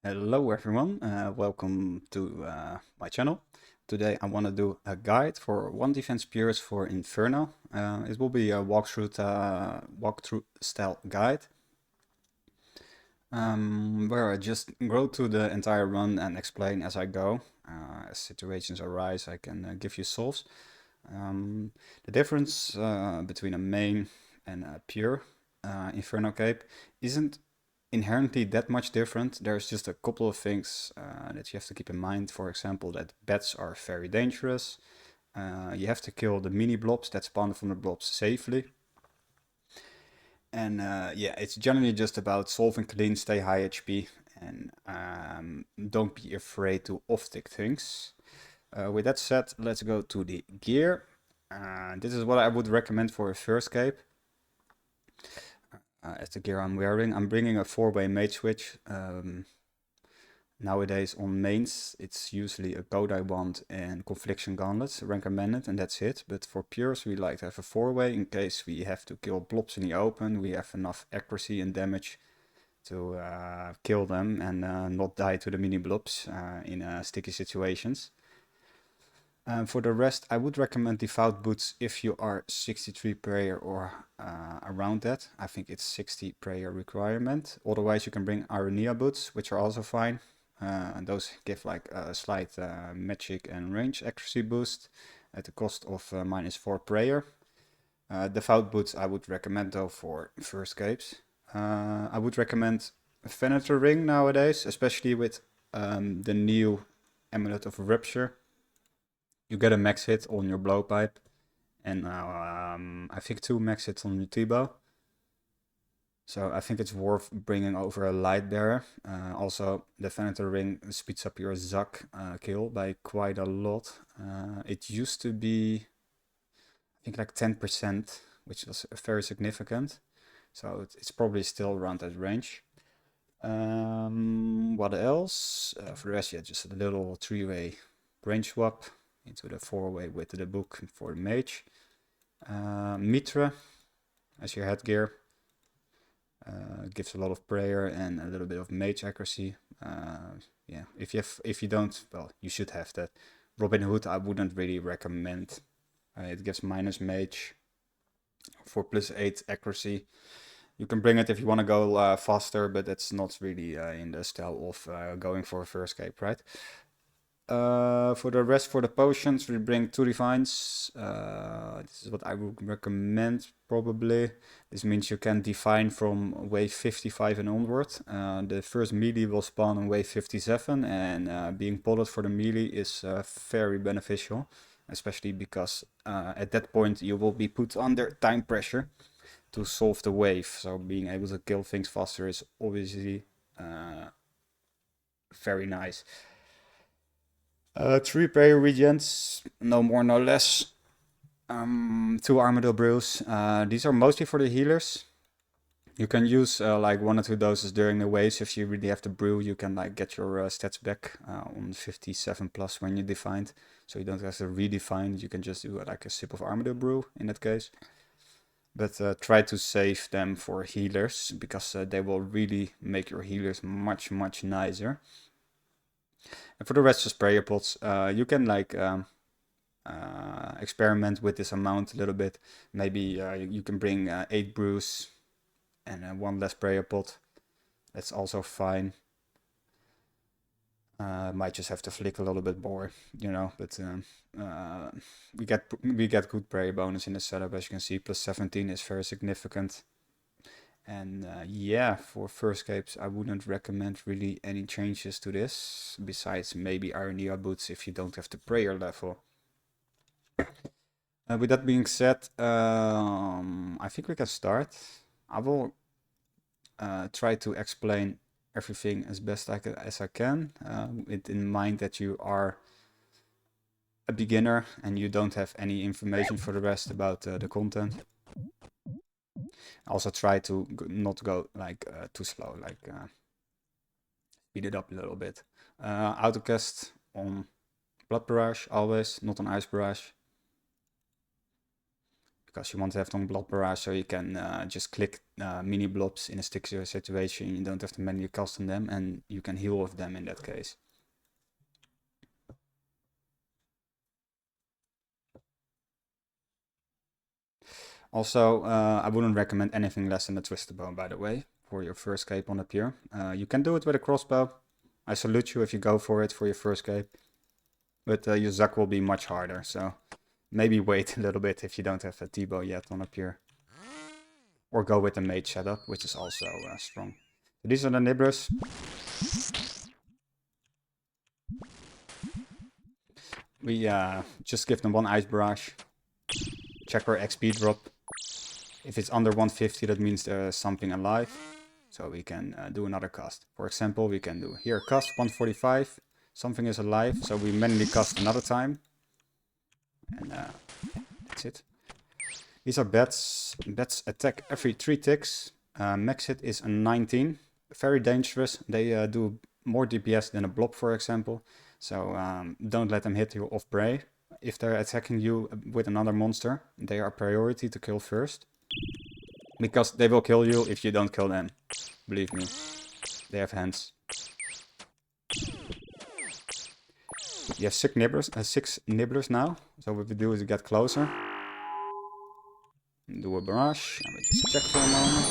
Hello everyone, welcome to my channel. Today I want to do a guide for one defense purist for Inferno. It will be a walkthrough style guide, where I just go through the entire run and explain as I go. As situations arise, I can give you solves. The difference between a main and a pure Inferno cape isn't inherently that much different. There's just a couple of things that you have to keep in mind. For example, that bats are very dangerous. You have to kill the mini blobs that spawn from the blobs safely. And yeah, it's generally just about solving clean, stay high HP, and don't be afraid to off-tick things. With that said, let's go to the gear. This is what I would recommend for a first cape. As the gear I'm wearing, I'm bringing a 4-way mage switch. Nowadays on mains, it's usually a Godai wand and Confliction gauntlets, recommended, and that's it. But for pures, we like to have a 4-way in case we have to kill blobs in the open. We have enough accuracy and damage to kill them and not die to the mini blobs in sticky situations. For the rest, I would recommend default boots if you are 63 prayer or around that. I think it's 60 prayer requirement. Otherwise, you can bring Aronia boots, which are also fine. And those give like a slight magic and range accuracy boost at the cost of -4 prayer. Default boots I would recommend though for first capes. I would recommend a Venator ring nowadays, especially with the new Amulet of Rupture. You get a max hit on your blowpipe, and I think 2 max hits on your T-bow. So I think it's worth bringing over a light bearer. Also, the Venator ring speeds up your Zac kill by quite a lot. It used to be, I think, like 10%, which was very significant. So it's probably still around that range. What else? For the rest, yeah, just a little 3-way range swap into the 4-way with the book for the mage. Mitra as your headgear. Gives a lot of prayer and a little bit of mage accuracy. Yeah, if you don't, well, you should have that. Robin Hood I wouldn't really recommend. It gives minus mage for +8 accuracy. You can bring it if you want to go faster, but that's not really in the style of going for a first cape, right? For the rest, for the potions, we bring 2 divines. This is what I would recommend, probably. This means you can divine from wave 55 and onward. The first melee will spawn on wave 57, and being potted for the melee is very beneficial, especially because at that point you will be put under time pressure to solve the wave. So being able to kill things faster is obviously very nice. 3 prayer regents, no more, no less. 2 Armadillo brews. These are mostly for the healers. You can use like 1 or 2 doses during the waves. If you really have to brew, you can like get your stats back on 57 plus when you defined. So you don't have to redefine. You can just do like a sip of Armadillo brew in that case. But try to save them for healers because they will really make your healers much, much nicer. And for the rest of prayer pots, you can like experiment with this amount a little bit. Maybe you can bring 8 brews and 1 less prayer pot. That's also fine. Might just have to flick a little bit more, you know. But we get good prayer bonus in the setup, as you can see. +17 is very significant. And yeah, for first capes, I wouldn't recommend really any changes to this, besides maybe Ironia boots if you don't have the prayer level. With that being said, I think we can start. I will try to explain everything as best as I can, with in mind that you are a beginner and you don't have any information for the rest about the content. Also try to not go like too slow, like speed it up a little bit. Autocast on Blood Barrage always, not on Ice Barrage. because you want to have long blob barrage, so you can just click mini blobs in a stick situation. You don't have to manually custom them, and you can heal with them in that case. Also, I wouldn't recommend anything less than a twisted bow, by the way, for your first cape on a pure. You can do it with a crossbow. I salute you if you go for it for your first cape. But your Zuck will be much harder, so maybe wait a little bit if you don't have a T-bow yet on a pure. Or go with the mage setup, which is also strong. So these are the nibblers. We just give them one ice barrage. Check our XP drop. If it's under 150, that means there's something alive. So we can do another cast. For example, we can do here cast 145. Something is alive, so we manually cast another time. And that's it. These are bats. Bats attack every 3 ticks. Max hit is a 19. Very dangerous. They do more DPS than a blob, for example. So don't let them hit you off prey. If they're attacking you with another monster, they are priority to kill first. Because they will kill you if you don't kill them. Believe me. They have hands. You have 6 nibblers now. So what we do is we get closer. Do a barrage. And we just check for a moment.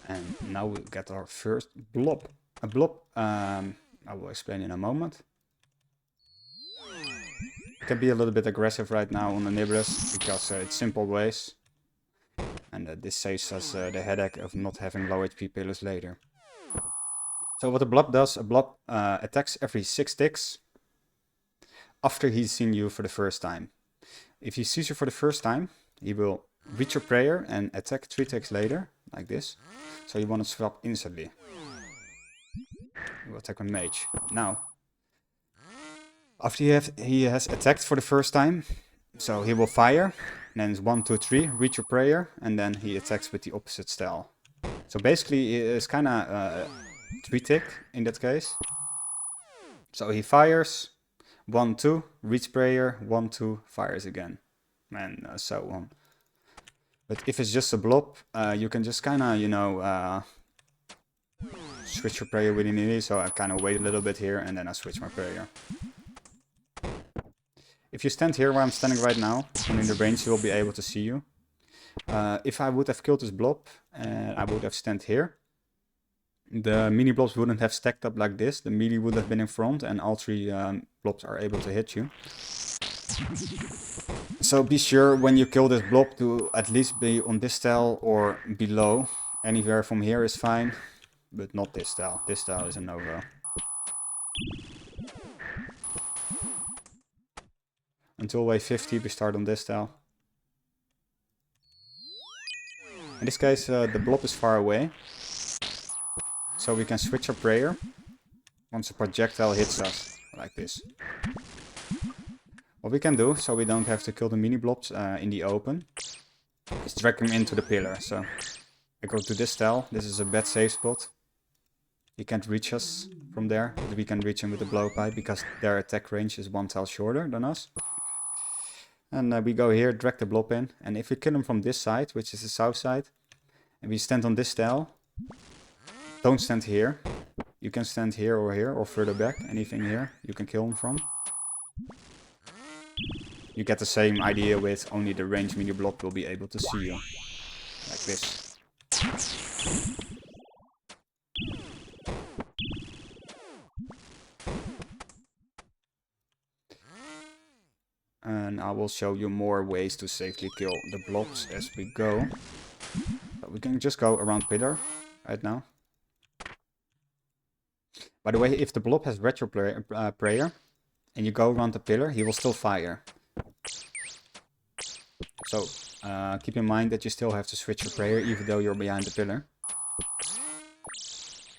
And now we get our first blob. A blob, I will explain in a moment. Can be a little bit aggressive right now on the nibblers because it's simple ways. And this saves us the headache of not having low HP pillars later. So what a blob does, a blob attacks every 6 ticks after he's seen you for the first time. If he sees you for the first time, he will reach your prayer and attack 3 ticks later, like this. So you want to swap instantly. You will attack a mage. Now, after he has attacked for the first time, so he will fire, and then it's 1, 2, 3, reach your prayer, and then he attacks with the opposite style. So basically it's kind of 3 tick in that case. So he fires, 1, 2, reach prayer, 1, 2, fires again, and so on. But if it's just a blob, you can just kind of, you know, switch your prayer willy-nilly. So I kind of wait a little bit here, and then I switch my prayer. If you stand here where I'm standing right now, and in the range he will be able to see you. If I would have killed this blob, and I would have stand here, the mini blobs wouldn't have stacked up like this. The melee would have been in front, and all 3 blobs are able to hit you. So be sure when you kill this blob to at least be on this style or below. Anywhere from here is fine, but not this style. This style is a no-go. Until wave 50 we start on this style. In this case the blob is far away. So we can switch our prayer once a projectile hits us, like this. What we can do, so we don't have to kill the mini blobs in the open, is drag them into the pillar. So I go to this style. This is a bad safe spot. He can't reach us from there, but we can reach him with the blowpipe because their attack range is 1 tile shorter than us. And we go here, drag the blob in, and if we kill him from this side, which is the south side, and we stand on this style, don't stand here. You can stand here or further back, anything here you can kill him from. You get the same idea with only the range mini blob will be able to see you, like this. And I will show you more ways to safely kill the blobs as we go. But we can just go around pillar right now. By the way, if the blob has retro prayer and you go around the pillar, he will still fire. So keep in mind that you still have to switch your prayer even though you're behind the pillar.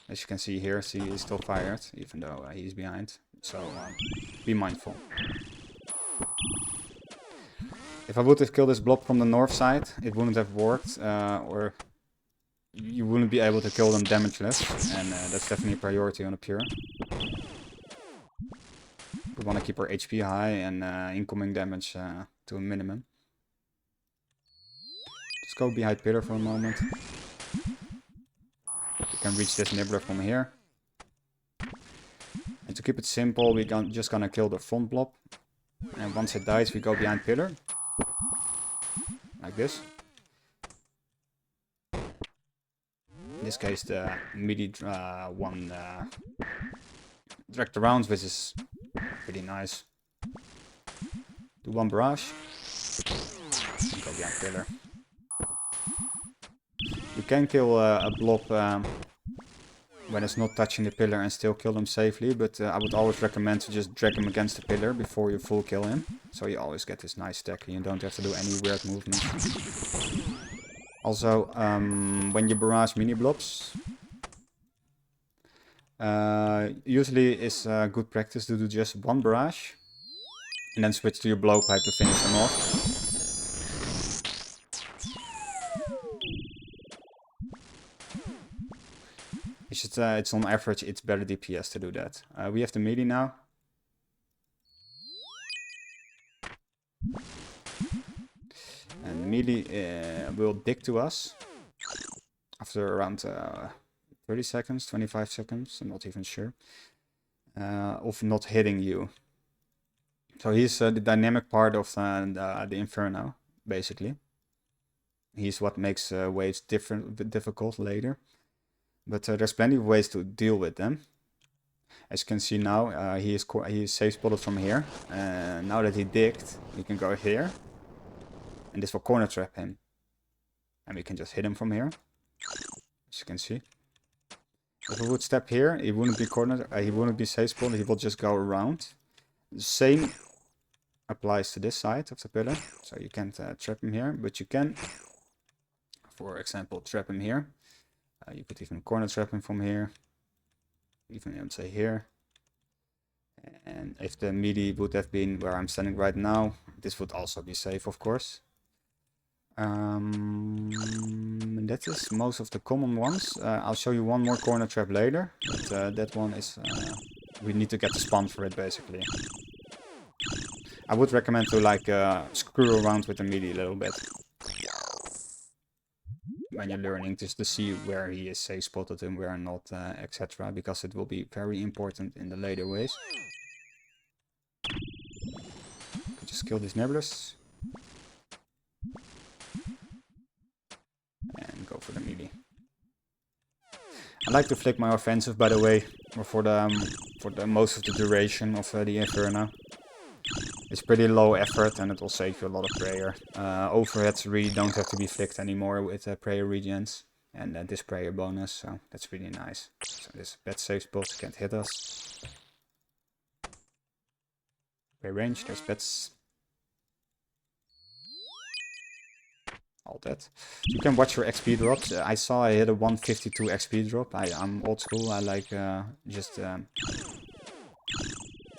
As you can see here, see he's still fired even though he's behind. So be mindful. If I would have killed this blob from the north side, it wouldn't have worked, or you wouldn't be able to kill them damageless, and that's definitely a priority on a pure. We want to keep our HP high and incoming damage to a minimum. Just go behind pillar for a moment. You can reach this nibbler from here. And to keep it simple, we're just gonna kill the front blob. And once it dies, we go behind pillar. Like this. In this case, the melee one dragged around, which is pretty nice. Do one barrage. And go behind pillar. You can kill a blob when it's not touching the pillar and still kill them safely, but I would always recommend to just drag him against the pillar before you full kill him. So you always get this nice stack and you don't have to do any weird movement. Also, when you barrage mini blobs, usually it's good practice to do just one barrage and then switch to your blowpipe to finish them off. It's on average, it's better DPS to do that. We have the melee now. And the melee will dig to us after around 30 seconds, 25 seconds, I'm not even sure, of not hitting you. So he's the dynamic part of the Inferno, basically. He's what makes waves difficult later. But there's plenty of ways to deal with them. As you can see now, he is safe spotted from here. Now that he digged, we can go here. And this will corner trap him. And we can just hit him from here. As you can see. If we would step here, he wouldn't be cornered, he wouldn't be safe spotted, he will just go around. The same applies to this side of the pillar. So you can't trap him here, but you can, for example, trap him here. You could even corner trap him from here, even say here. And if the melee would have been where I'm standing right now, this would also be safe, of course. That is most of the common ones. I'll show you one more corner trap later, but that one is, we need to get the spawn for it, basically. I would recommend to like screw around with the melee a little bit when you're learning, just to see where he is safe spotted and where not, etc. Because it will be very important in the later ways. Just kill these nibblers. And go for the melee. I like to flick my offensive, by the way, for the most of the duration of the Inferno. It's pretty low effort and it will save you a lot of prayer. Overheads really don't have to be flicked anymore with prayer regens and this prayer bonus, so that's really nice. So this bad safe spot can't hit us. Prayer range, there's bats. All that. You can watch your XP drops. I saw I hit a 152 XP drop. I'm old school. I like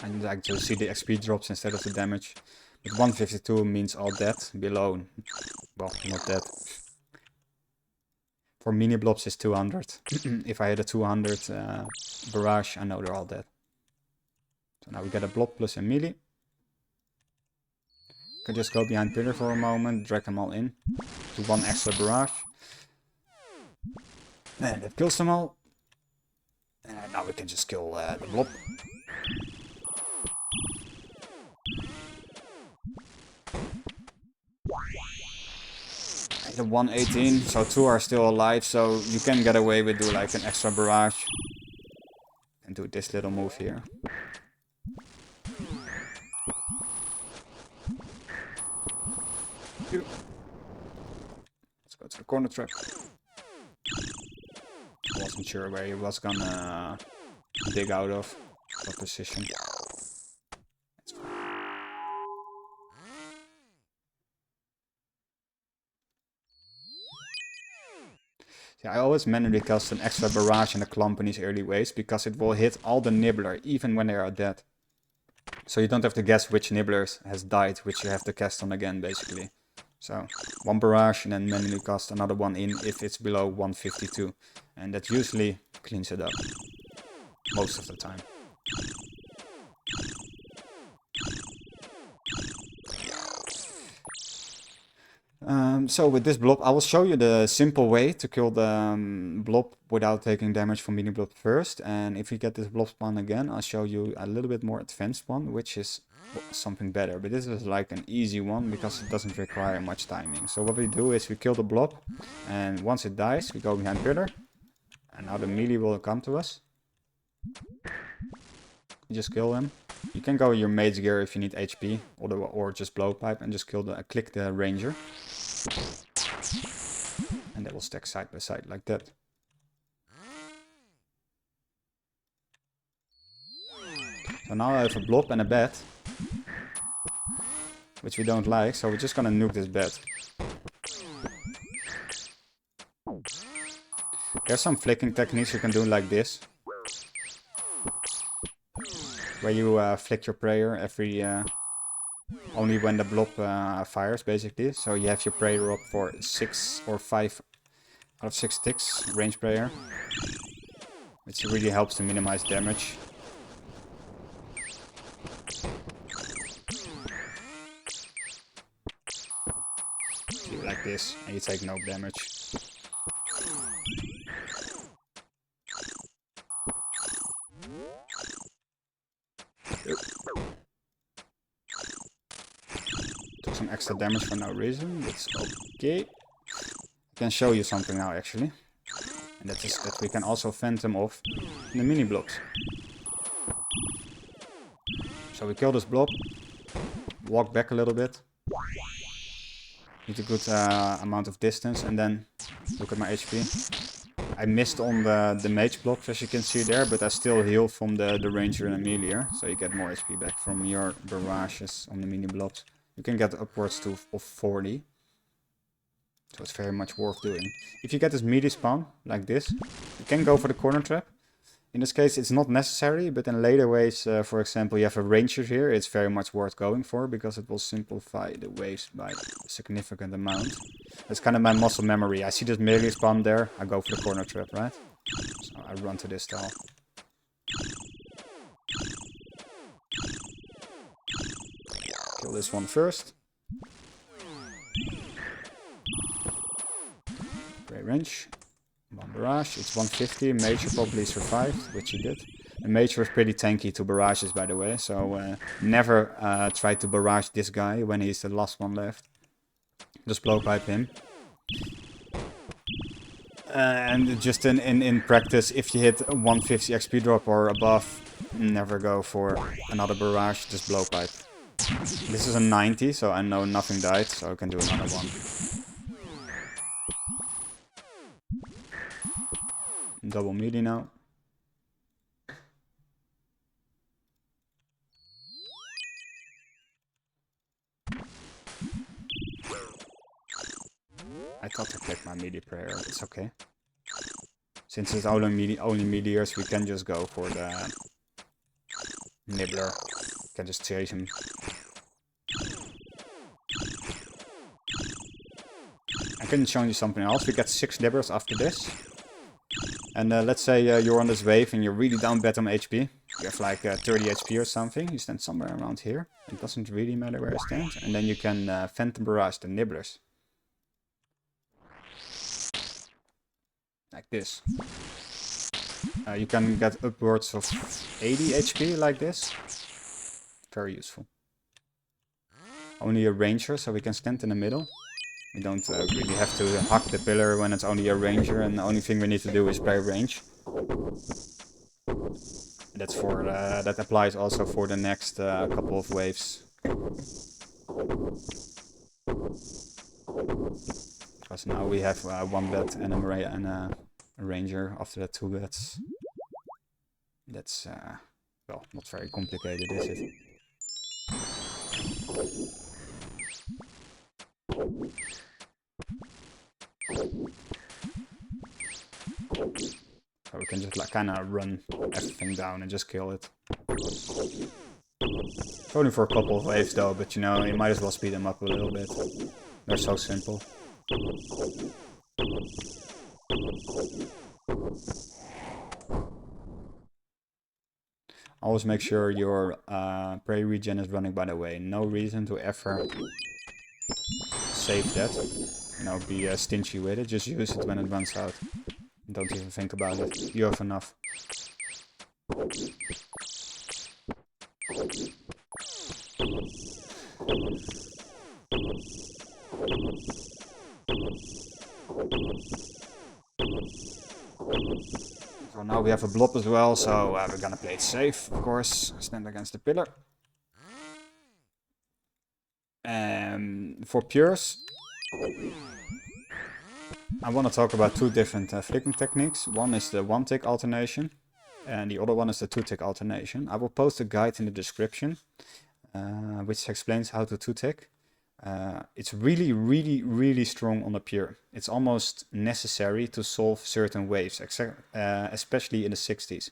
I like to see the XP drops instead of the damage. But 152 means all that. Below, well, not that. For mini blobs is 200. If I hit a 200 barrage, I know they're all dead. So now we get a blob plus a melee. Can just go behind pillar for a moment, drag them all in. Do one extra barrage. And that kills them all. And now we can just kill the blob. The 118, so 2 are still alive, so you can get away with do like an extra barrage. And do this little move here. Let's go to the corner trap. I wasn't sure where he was gonna dig out of, what position. Yeah, I always manually cast an extra barrage in the clump in these early waves because it will hit all the nibbler, even when they are dead. So you don't have to guess which nibblers has died, which you have to cast on again, basically. So, one barrage and then manually cast another one in if it's below 152. And that usually cleans it up. Most of the time. So with this blob, I will show you the simple way to kill the blob without taking damage from mini blob first. And if you get this blob spawn again, I'll show you a little bit more advanced one, which is something better. But this is like an easy one because it doesn't require much timing. So what we do is we kill the blob, and once it dies, we go behind pillar. And now the melee will come to us. You just kill him. You can go your mage gear if you need HP, or just blowpipe and just click the ranger. And they will stack side by side like that. So now I have a blob and a bat, which we don't like, so we're just gonna nuke this bat. There's some flicking techniques you can do like this, where you flick your prayer only when the blob fires, basically. So you have your prayer up for 6 or 5 out of 6 ticks, range prayer, which really helps to minimize damage. Do like this, and you take no damage. Took some extra damage for no reason, that's okay. I can show you something now actually. And that is that we can also phantom off the mini blobs. So we kill this blob, walk back a little bit. Need a good amount of distance, and then look at my HP. I missed on the mage blocks, as you can see there, but I still heal from the ranger and the melee, so you get more HP back from your barrages on the mini blobs. You can get upwards of 40, so it's very much worth doing. If you get this melee spawn, like this, you can go for the corner trap. In this case it's not necessary, but in later waves, for example, you have a ranger here, it's very much worth going for, because it will simplify the waves by a significant amount. That's kind of my muscle memory. I see this melee spawn there, I go for the corner trap, right? So I run to this stall. Kill this one first. Great range. One barrage, it's 150, Major probably survived, which he did. And Major is pretty tanky to barrages, by the way, so never try to barrage this guy when he's the last one left. Just blowpipe him. And just in practice, if you hit 150 XP drop or above, never go for another barrage, just blowpipe. This is a 90, so I know nothing died, so I can do another one. Double melee now. I thought to click my melee prayer, it's okay. Since it's only meteors, we can just go for the nibbler. We can just chase him. I can show you something else. We get 6 nibblers after this. And let's say you're on this wave and you're really down bad on HP. You have like 30 HP or something. You stand somewhere around here. It doesn't really matter where I stand. And then you can phantom barrage the nibblers. Like this. You can get upwards of 80 HP like this. Very useful. Only a ranger, so we can stand in the middle. We don't really have to hack the pillar when it's only a ranger, and the only thing we need to do is play range. That's for that applies also for the next couple of waves. Because now we have 1 bat and a ranger after that 2 bats. That's well, not very complicated, is it? So we can just like kind of run everything down and just kill it. It's only for a couple of waves though, but you know, you might as well speed them up a little bit. They're so simple. Always make sure your prey regen is running, by the way. No reason to ever save that. You know, be stingy with it. Just use it when it runs out. Don't even think about it. You have enough. So now we have a blob as well, so we're gonna play it safe, of course. Stand against the pillar. For pures, I want to talk about two different flicking techniques. One is the one-tick alternation, and the other one is the two-tick alternation. I will post a guide in the description, which explains how to two-tick. It's really strong on the pure. It's almost necessary to solve certain waves, especially in the 60s.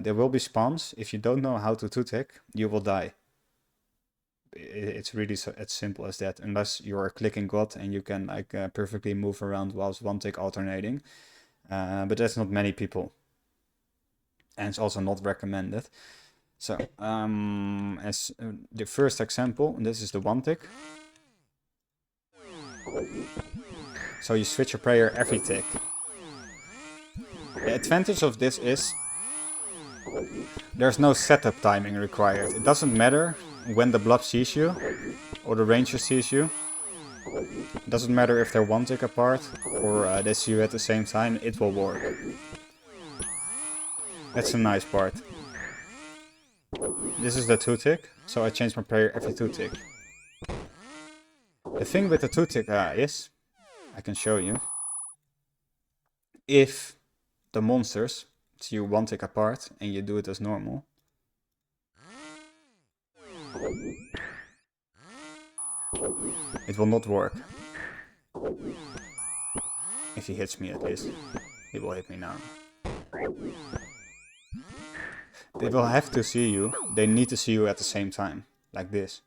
There will be spawns. If you don't know how to two-tick, you will die. It's really as simple as that, unless you're a clicking god and you can like perfectly move around whilst one-tick alternating. But that's not many people. And it's also not recommended. So, as the first example, this is the one-tick. So you switch your prayer every tick. The advantage of this is there's no setup timing required. It doesn't matter when the blob sees you or the ranger sees you. It doesn't matter if they're one tick apart or they see you at the same time, it will work. That's a nice part. This is the two tick, so I change my prayer every two tick. The thing with the two tick is, I can show you, if the monsters see you one tick apart and you do it as normal, it will not work. If he hits me at least, he will hit me now. They will have to see you, they need to see you at the same time, like this.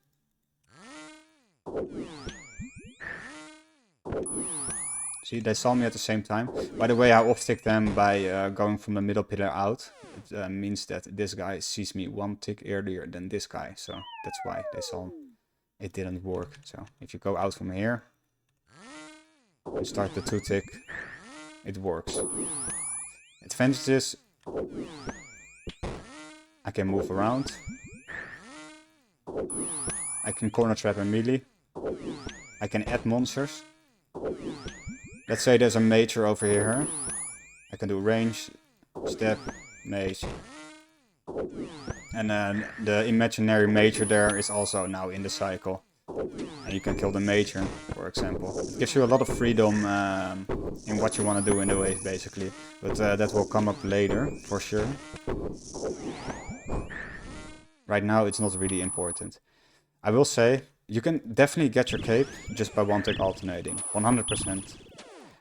See, they saw me at the same time. By the way, I off-tick them by going from the middle pillar out. It means that this guy sees me one tick earlier than this guy, so that's why they saw it didn't work. So if you go out from here and start the two tick, it works. Advantages: I can move around, I can corner trap and melee, I can add monsters. Let's say there's a major over here. I can do range, step, mage. And then the imaginary major there is also now in the cycle. And you can kill the major, for example. It gives you a lot of freedom in what you want to do in the wave, basically. But that will come up later, for sure. Right now it's not really important. I will say, you can definitely get your cape just by one-tick alternating, 100%.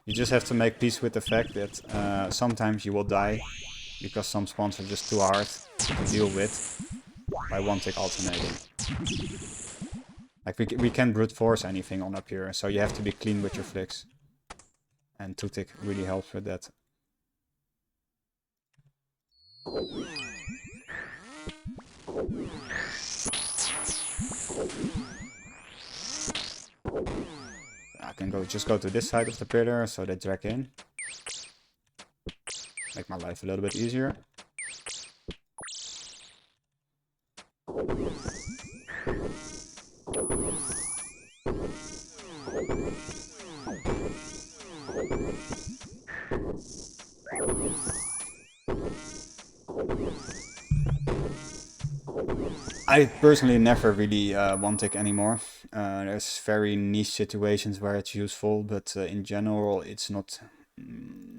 You just have to make peace with the fact that sometimes you will die because some spawns are just too hard to deal with by one-tick alternating. Like we can't brute force anything on up here, so you have to be clean with your flicks. And two-tick really helps with that. I can just go to this side of the pillar, so they drag in. Make my life a little bit easier. I personally never really one-tick anymore. There's very niche situations where it's useful, but in general it's not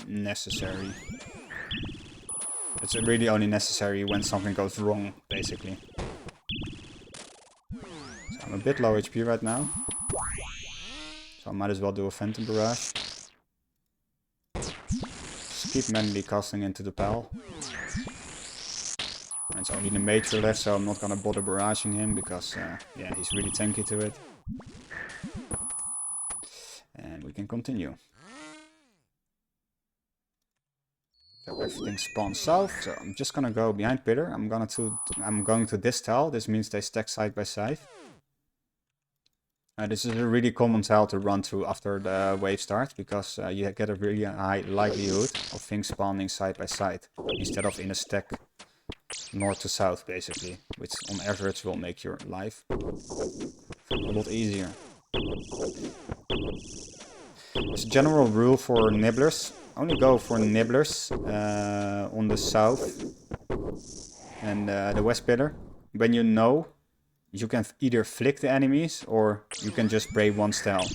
necessary. It's really only necessary when something goes wrong, basically. So I'm a bit low HP right now. So I might as well do a Phantom Barrage. Just keep manually casting into the pal. And it's only the major left, so I'm not gonna bother barraging him because, yeah, he's really tanky to it. And we can continue. So everything spawns south, so I'm just gonna go behind pillar. I'm going to this tile. This means they stack side by side. This is a really common tile to run through after the wave starts, because you get a really high likelihood of things spawning side by side, instead of in a stack north to south, basically, which on average will make your life a lot easier. As a general rule for nibblers, only go for nibblers on the south and the west pillar. When you know, you can either flick the enemies or you can just spray one style.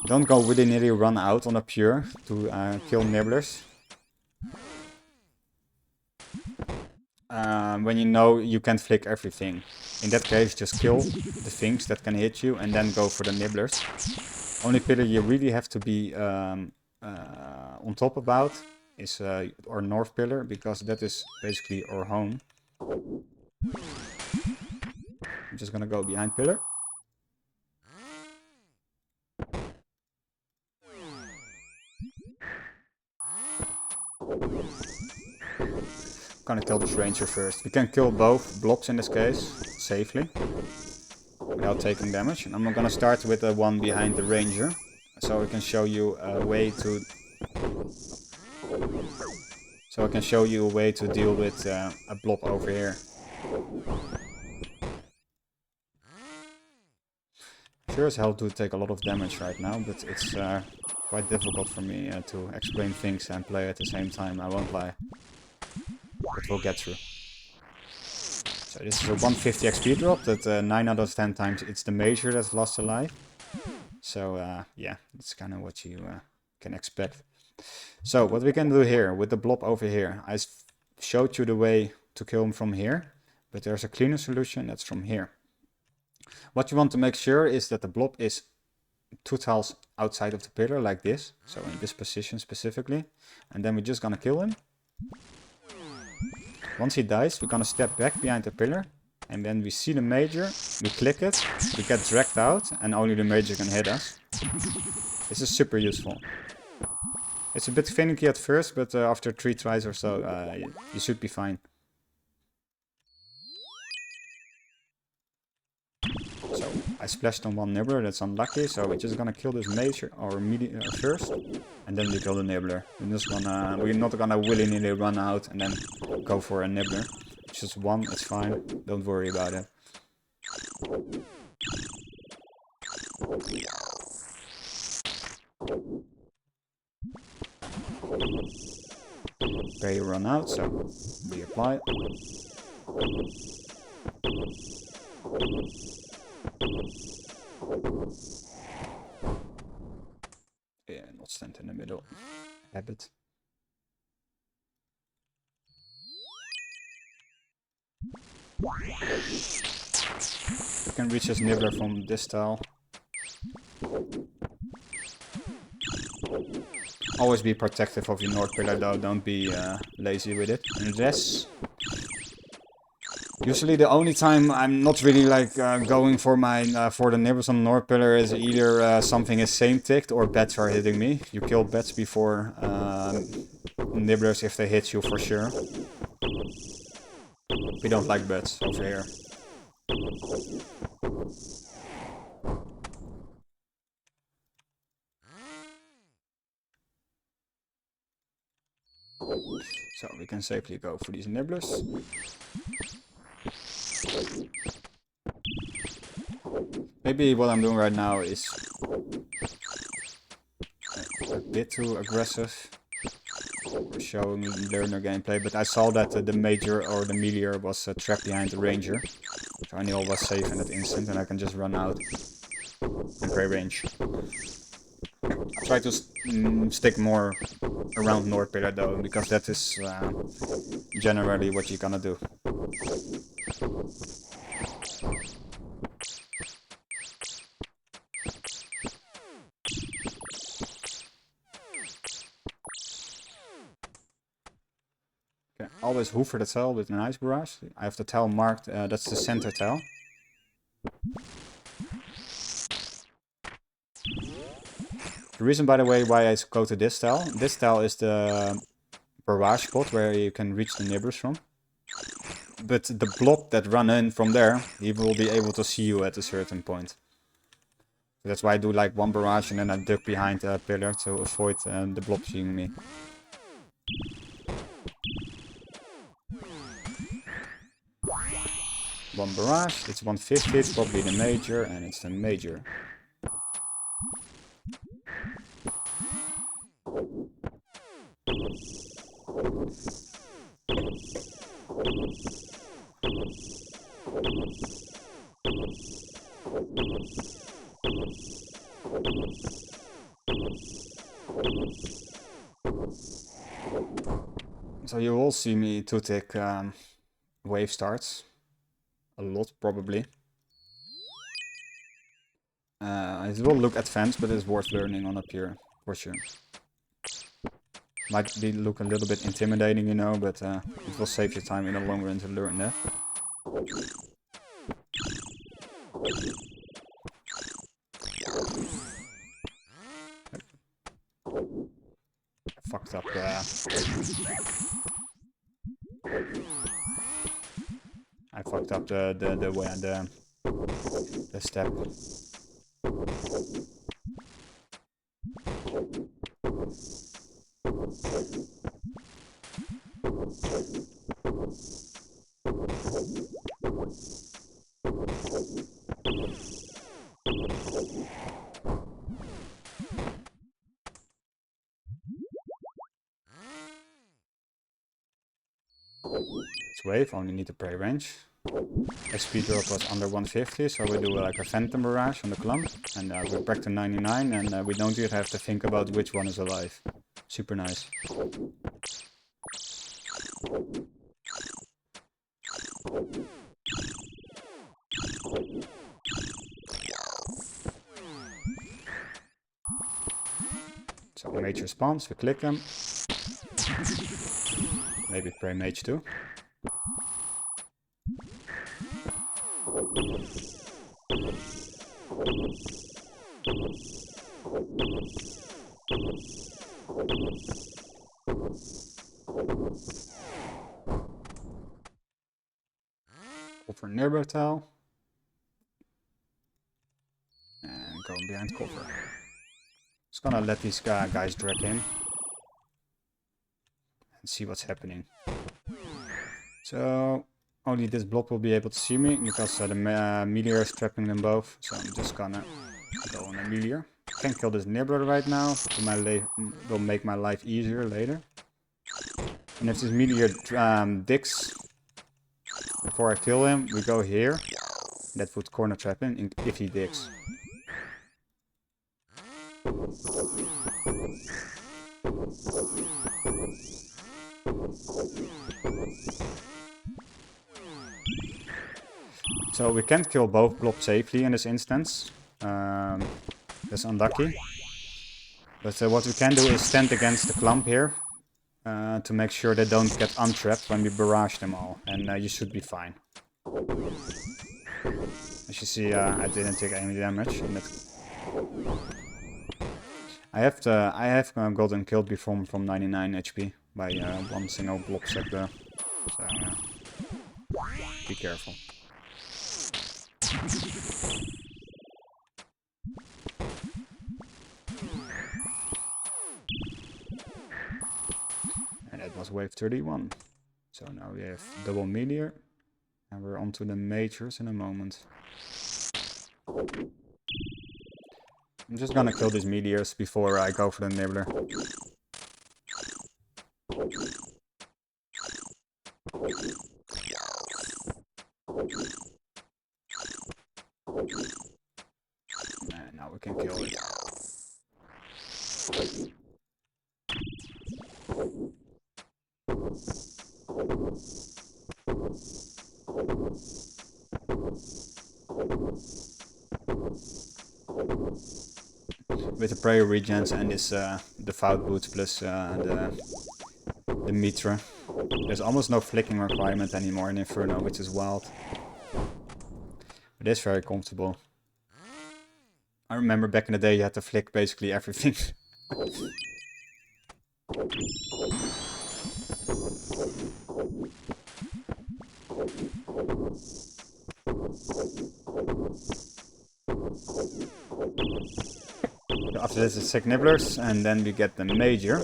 Don't go willy-nilly run out on a pure to kill nibblers. When you know you can't flick everything. In that case, just kill the things that can hit you and then go for the nibblers. Only pillar you really have to be on top about is our north pillar, because that is basically our home. I'm just gonna go behind pillar. Gonna kill this ranger first. We can kill both blobs in this case safely without taking damage. And I'm gonna start with the one behind the ranger, so I can show you a way to deal with a blob over here. Sure as hell do take a lot of damage right now, but it's quite difficult for me to explain things and play at the same time, I won't lie. But we'll get through. So this is a 150 XP drop, that 9 out of 10 times it's the major that's lost a life. So yeah, that's kind of what you can expect. So what we can do here with the blob over here, I showed you the way to kill him from here, but there's a cleaner solution that's from here. What you want to make sure is that the blob is 2 tiles outside of the pillar like this, so in this position specifically, and then we're just gonna kill him. Once he dies, we're gonna step back behind the pillar, and then we see the major, we click it, we get dragged out, and only the major can hit us. This is super useful. It's a bit finicky at first, but after 3 tries or so, you should be fine. So I splashed on one nibbler, that's unlucky, so we're just gonna kill this major or medium first, and then we kill the nibbler. We're not gonna willy-nilly run out and then go for a nibbler. It's just one, it's fine, don't worry about it. Okay, you run out, so reapply. Yeah, not stand in the middle. Habit. You can reach this nibbler from this tile. Always be protective of your north pillar though, don't be lazy with it. Unless... Usually the only time I'm not really like going for my for the nibblers on the north pillar is either something is same ticked or bats are hitting me. You kill bats before nibblers if they hit you for sure. We don't like bats over here. So we can safely go for these nibblers. Maybe what I'm doing right now is a bit too aggressive for showing learner gameplay, but I saw that the major or the meteor was trapped behind the ranger. So I knew I was safe in that instant and I can just run out and play range. I try to stick more around north pillar though, because that is generally what you're gonna do. Okay, always hoover the tile with an ice barrage. I have the tile marked, that's the center tile. The reason, by the way, why I go to this tile is the barrage spot where you can reach the neighbors from. But the blob that run in from there, he will be able to see you at a certain point. That's why I do like one barrage and then I duck behind a pillar to avoid the blob seeing me. One barrage, it's 150, it's probably the major, and it's the major. So you will see me to take wave starts. A lot, probably. It will look advanced, but it's worth learning on up here, for sure. Might look a little bit intimidating, you know, but it will save you time in the long run to learn that. Fucked up. I fucked up the step. It's wave, only need to pray range. XP drop was under 150, so we do like a phantom barrage on the clump. And we're back to 99, and we don't even have to think about which one is alive. Super nice. So major spawns, we click them. Maybe pray mage too. Over nearby tile. And go behind cover. Just gonna let these guys drag in. And see what's happening. So only this blob will be able to see me because the meteor is trapping them both. So I'm just gonna go on a meteor. Can't kill this nibbler right now. Will make my life easier later. And if this meteor digs before I kill him, we go here. That would corner trap him if he digs. So we can't kill both blobs safely in this instance. That's unlucky. But what we can do is stand against the clump here. To make sure they don't get untrapped when we barrage them all. And you should be fine. As you see, I didn't take any damage. I have gotten killed before from 99 HP by one single blob sector. So be careful. And that was wave 31. So now we have double meteor. And we're on to the majors in a moment. I'm just gonna kill these meteors before I go for the nibbler. And now we can kill it. With the prayer regens and this devout boots plus the mitra, there's almost no flicking requirement anymore in Inferno, which is wild. It is very comfortable. I remember back in the day you had to flick basically everything. After this it's Sick Nibblers, and then we get the Major.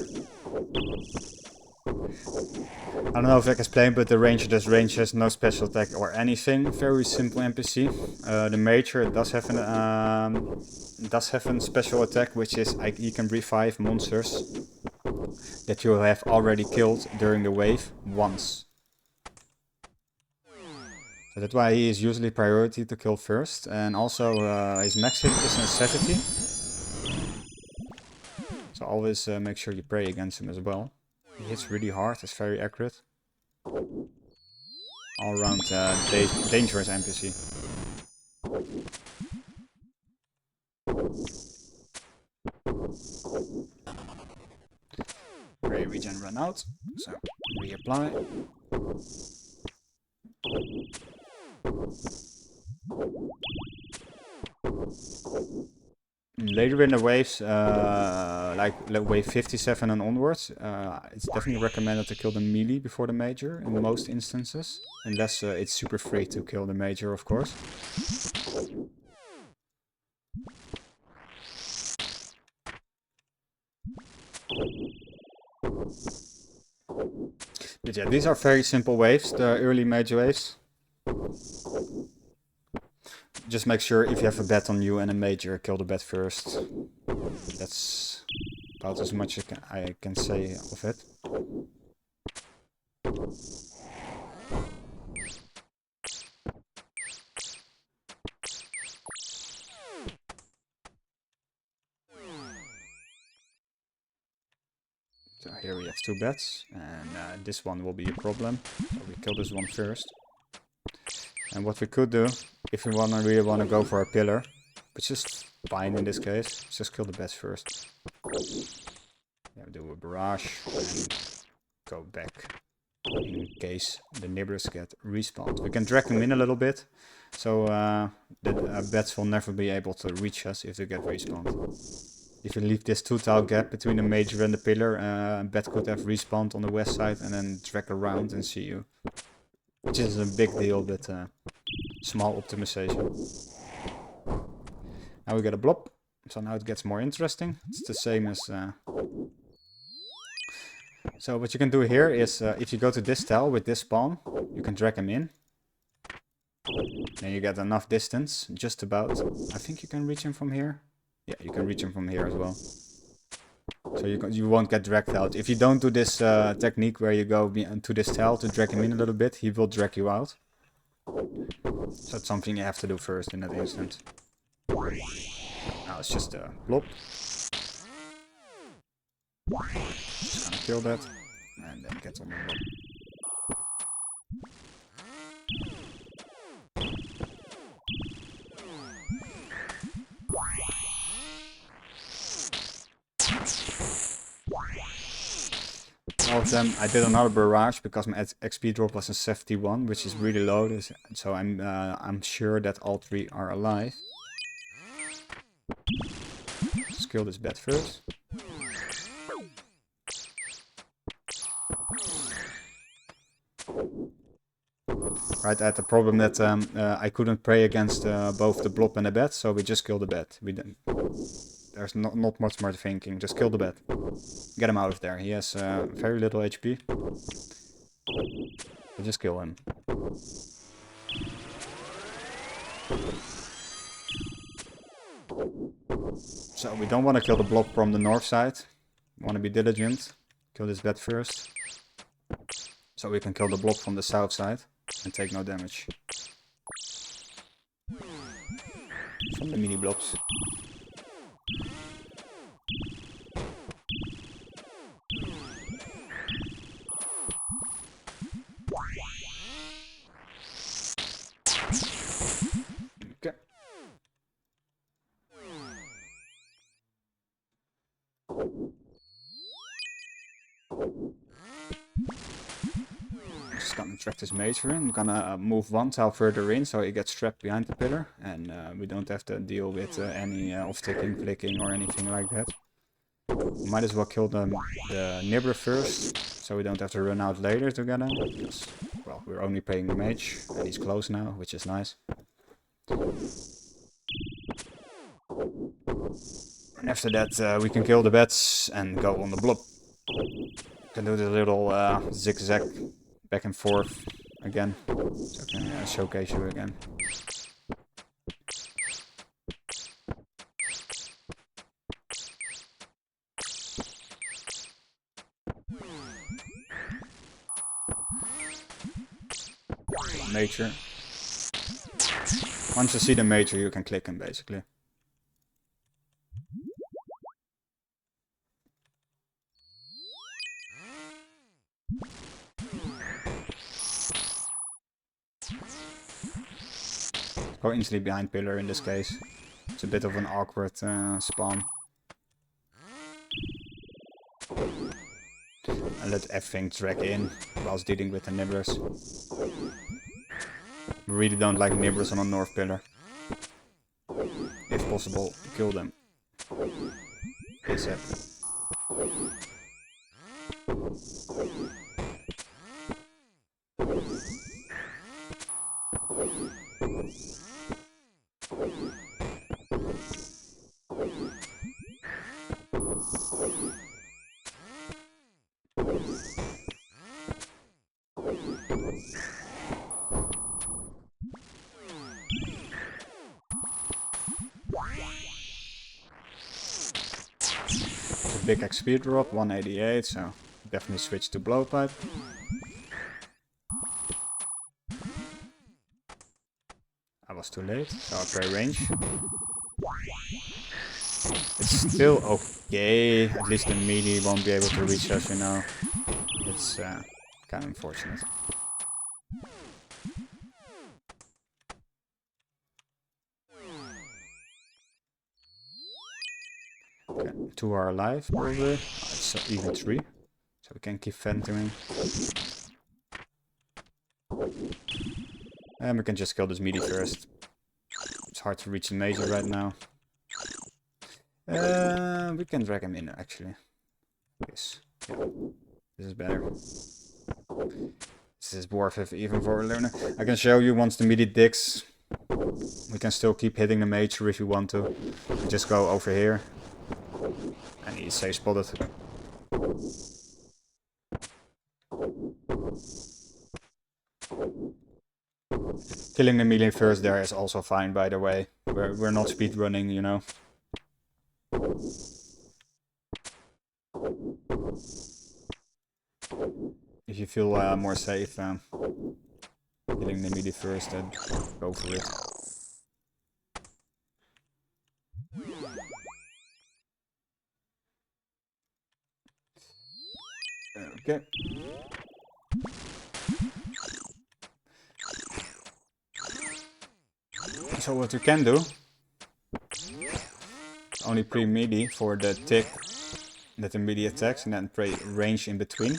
I don't know if I can explain, but the Ranger does range, has no special attack or anything. Very simple NPC. The Major does have a special attack, which is he can revive monsters that you have already killed during the wave once. So that's why he is usually priority to kill first. And also his max hit is a 70. So always make sure you pray against him as well. He hits really hard, it's very accurate. All around dangerous NPC. Pray regen run out, so reapply. Later in the waves, like wave 57 and onwards, it's definitely recommended to kill the melee before the Major in most instances. Unless it's super free to kill the Major, of course. But yeah, these are very simple waves, the early Major waves. Just make sure if you have a bet on you and a Major, kill the bet first. That's about as much as I can say of it. So here we have 2 bets, and this one will be a problem. So we kill this one first. And what we could do, if we really want to go for a pillar, which is fine in this case, just kill the bats first. Yeah, do a barrage and go back in case the neighbors get respawned. We can drag them in a little bit, so the bats will never be able to reach us if they get respawned. If you leave this 2-tile gap between the Major and the pillar, a bat could have respawned on the west side and then drag around and see you. Which is a big deal, but small optimization. Now we get a blob, so now it gets more interesting. It's the same as... So what you can do here is, if you go to this tile with this spawn, you can drag him in. Then you get enough distance, just about. I think you can reach him from here. Yeah, you can reach him from here as well. So you won't get dragged out. If you don't do this technique where you go to this tile to drag him in a little bit, he will drag you out. So it's something you have to do first in that instant. Now it's just a blob. Just gonna kill that and then get on the blob. All of them, I did another barrage because my XP drop was a 71, which is really low. So I'm sure that all 3 are alive. Let's kill this bat first. Right, I had the problem that I couldn't pray against both the blob and the bat, so we just killed the bat. There's not much more thinking, just kill the bat. Get him out of there, he has very little HP. So just kill him. So we don't want to kill the blob from the north side. We want to be diligent. Kill this bat first. So we can kill the blob from the south side and take no damage. From the mini blobs. Okay. Just gonna track this Major in. I'm gonna move 1 tile further in so he gets trapped behind the pillar, and we don't have to deal with any off-ticking, flicking or anything like that. We might as well kill the Nibbler first, so we don't have to run out later to get him, because, well, we're only playing the Mage, and he's close now, which is nice. And after that we can kill the bats and go on the blob. Can do the little zigzag back and forth again, so I can showcase you again. Major. Once you see the major, you can click him basically. Go instantly behind pillar in this case. It's a bit of an awkward spawn. And let everything drag in whilst dealing with the nibblers. We really don't like nibblers on a north pillar. If possible, kill them. ASAP. Big XP drop, 188, so definitely switch to blowpipe. I was too late, so I play range. It's still okay, at least the melee won't be able to reach us, you know. It's kind of unfortunate. Okay, 2 are alive, probably. It's even 3, so we can keep venting. And we can just kill this melee first. It's hard to reach the major right now. We can drag him in, actually. Yes. Yeah. This is better. This is worth it, even for a learner. I can show you once the melee digs. We can still keep hitting the major if you want to. Just go over here. And he's safe spotted. Killing the melee first there is also fine, by the way. We're not speedrunning, you know. If you feel more safe, killing the melee first, then go for it. Okay. So what you can do, only pre-melee for the tick that the melee attacks and then play range in between.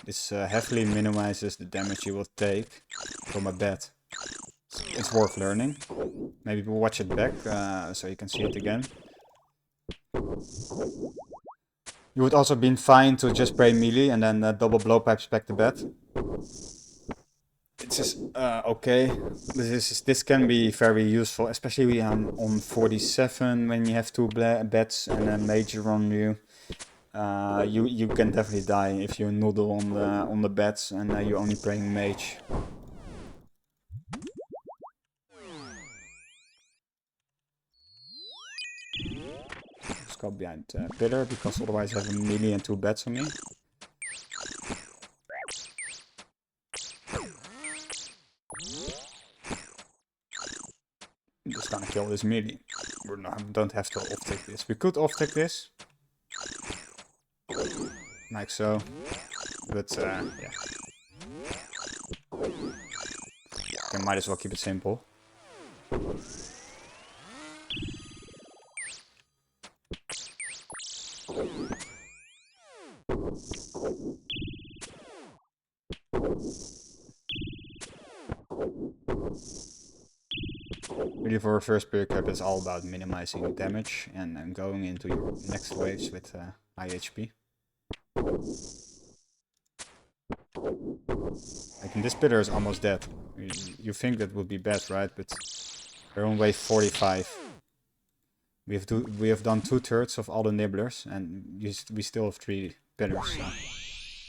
This heavily minimizes the damage you will take from a bat. It's worth learning. Maybe we'll watch it back so you can see it again. You would also been fine to just play melee and then double blowpipe spec the bat. It's just okay. This can be very useful, especially on 47 when you have 2 bats and a major on you. You can definitely die if you noodle on the bats and you're only playing mage. Just go behind pillar because otherwise I have a melee and 2 bats on me. I'm just gonna kill this melee. We don't have to off-take this. We could off-take this. Like so. But yeah. I might as well keep it simple. Really for a first period cap, it's all about minimizing damage and going into your next waves with high HP. Like this pillar is almost dead. You think that would be bad, right? But they're on wave 45. We have done 2/3 of all the nibblers, and we still have 3 pillars.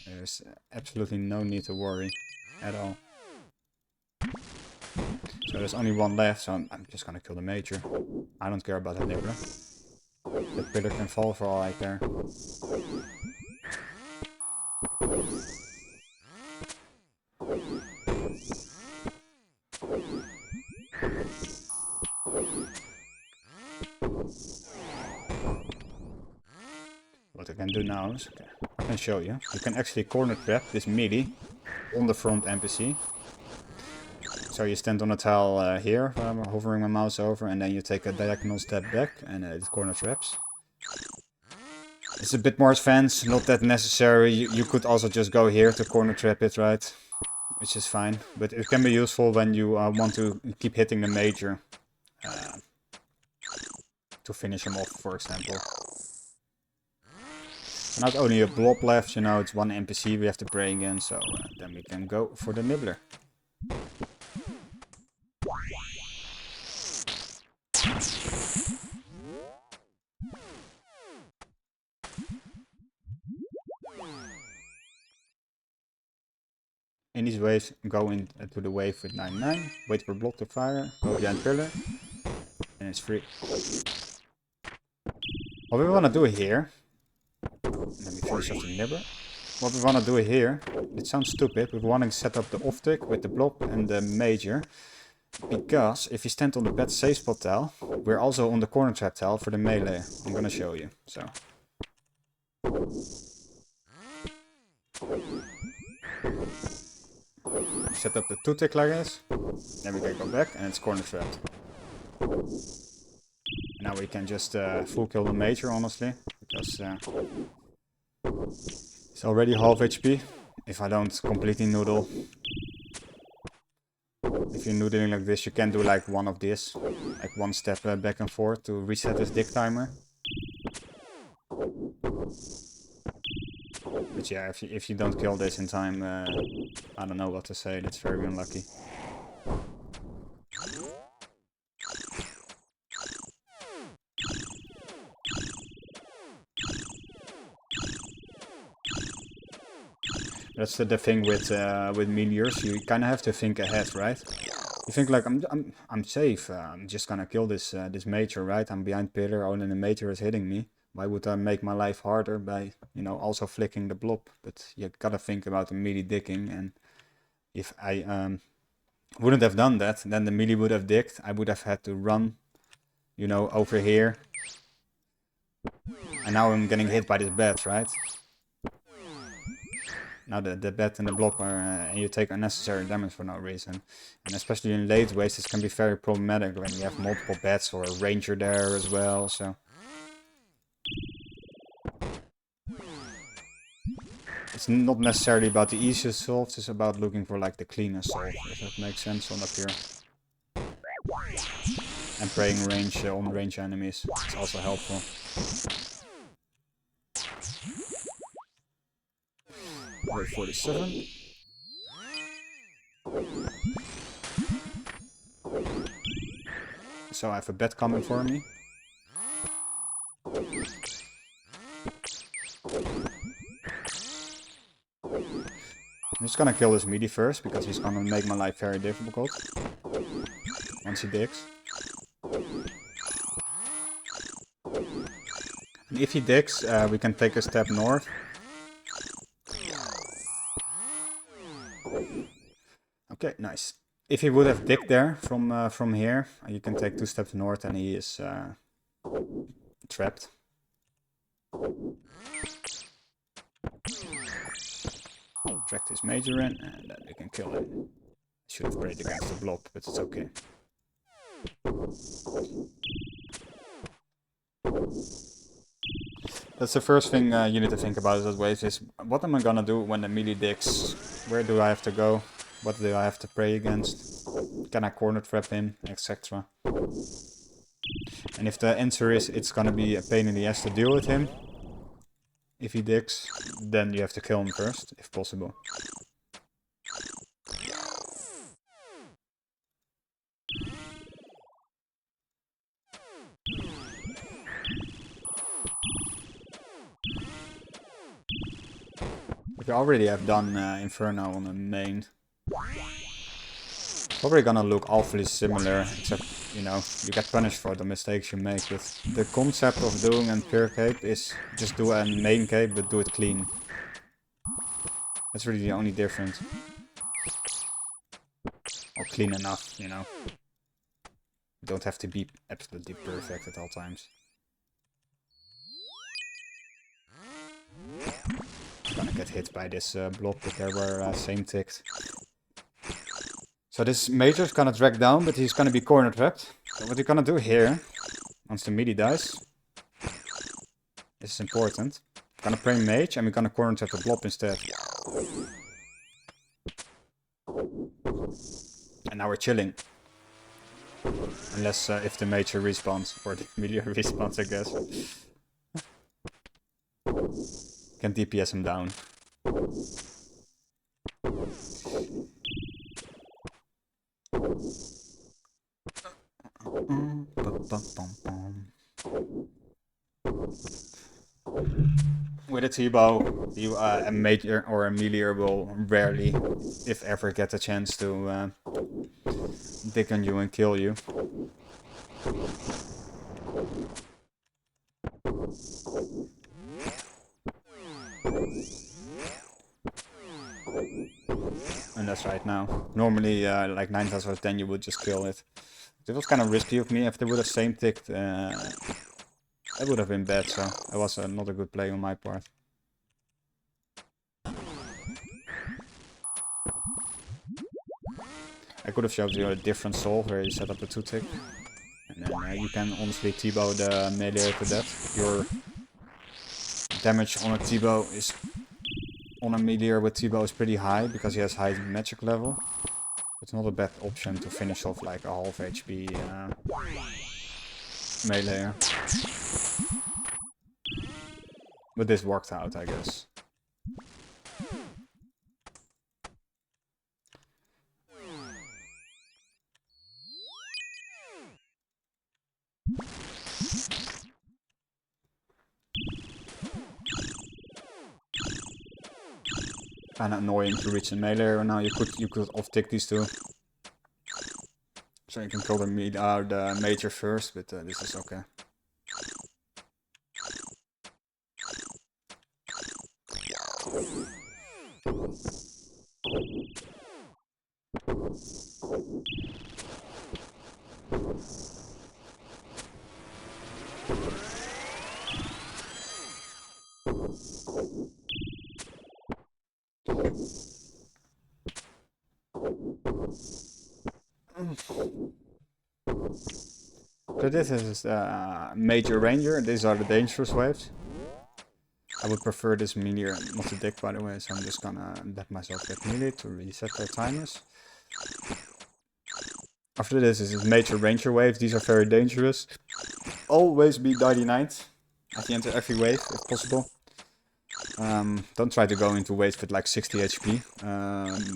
So there's absolutely no need to worry at all. So there's only 1 left, so I'm just gonna kill the major. I don't care about the nibbler. The pillar can fall for all I care. What I can do now is, okay, I can show you. You can actually corner trap this melee on the front NPC. So you stand on a tile here, hovering my mouse over, and then you take a diagonal step back, and it corner traps. It's a bit more advanced, not that necessary. You could also just go here to corner trap it, right? Which is fine, but it can be useful when you want to keep hitting the major to finish him off, for example. Not only a blob left, you know, it's 1 NPC we have to pray again, so then we can go for the nibbler. In these waves, go into the wave with 9/9, wait for block to fire, go behind pillar, and it's free. What we want to do here, let me finish off the nibbler. What we want to do here, it sounds stupid, we want to set up the off tick with the blob and the major. Because if you stand on the bad safe spot tile, we're also on the corner trap tile for the melee. I'm gonna show you. So. Set up the 2 tick like this, then we can go back and it's corner trapped. Now we can just full kill the major, honestly, because it's already half HP. If I don't completely noodle. If you're noodling like this, you can do like 1 of this, like 1 step back and forth to reset this dick timer. But yeah, if you don't kill this in time, I don't know what to say, that's very unlucky. That's the thing with meteors, you kind of have to think ahead, right? You think like, I'm safe, I'm just gonna kill this major, right? I'm behind pillar, only the major is hitting me. Why would I make my life harder by, you know, also flicking the blob? But you gotta think about the melee dicking, and if I wouldn't have done that, then the melee would have dicked. I would have had to run, you know, over here. And now I'm getting hit by this bat, right? Now the bat and the blob are, and you take unnecessary damage for no reason. And especially in late waves, this can be very problematic when you have multiple bats or a ranger there as well, so... It's not necessarily about the easiest solves, it's about looking for like the cleanest solve, if that makes sense on up here. And praying range on range enemies, it's also helpful. Wait 47. So I have a bet coming for me. I'm just gonna kill this meaty first, because he's gonna make my life very difficult. Once he digs. And if he digs, we can take a step north. Okay, nice. If he would have digged there from here, you can take 2 steps north and he is trapped. Track this major in, and then we can kill him. Should have prayed against the blob, but it's okay. That's the first thing you need to think about as waves is, what am I gonna do when the melee digs? Where do I have to go? What do I have to pray against? Can I corner trap him, etc. And if the answer is it's gonna be a pain in the ass to deal with him, if he digs, then you have to kill him first, if possible. We already have done Inferno on the main. Probably gonna look awfully similar, except, you know, you get punished for the mistakes you make. But the concept of doing a pure cape is just do a main cape, but do it clean. That's really the only difference. Or clean enough, you know. You don't have to be absolutely perfect at all times. Gonna get hit by this block, but there were same ticked. So this major is gonna drag down, but he's gonna be corner trapped. So what you're gonna do here, once the melee dies, this is important. We're gonna pray mage and we're gonna corner trap the blob instead. And now we're chilling. Unless if the major respawns, or the melee respawns, I guess. Can DPS him down. With a T-bow, a major or a melee will rarely, if ever, get a chance to dig on you and kill you. And that's right now. Normally, like 9 times out of 10, you would just kill it. It was kind of risky of me. If they would have same ticked, that would have been bad, so it was not a good play on my part. I could have showed you a different solve where you set up a 2-tick. And then you can honestly T-bow the melee to death. Your damage on a T-bow is... on a melee with T-bow is pretty high, because he has high magic level. It's not a bad option to finish off like a half HP melee. But this worked out, I guess. Kinda annoying to reach a melee. Now you could off-tick these two, so you can kill the major first, but this is okay. So this is Major Ranger. These are the dangerous waves. I would prefer this melee not to dig, by the way, so I'm just gonna let myself get melee to reset their timers. After this is Major Ranger waves. These are very dangerous. Always be 99th at the end of every wave, if possible. Don't try to go into waves with like 60 HP.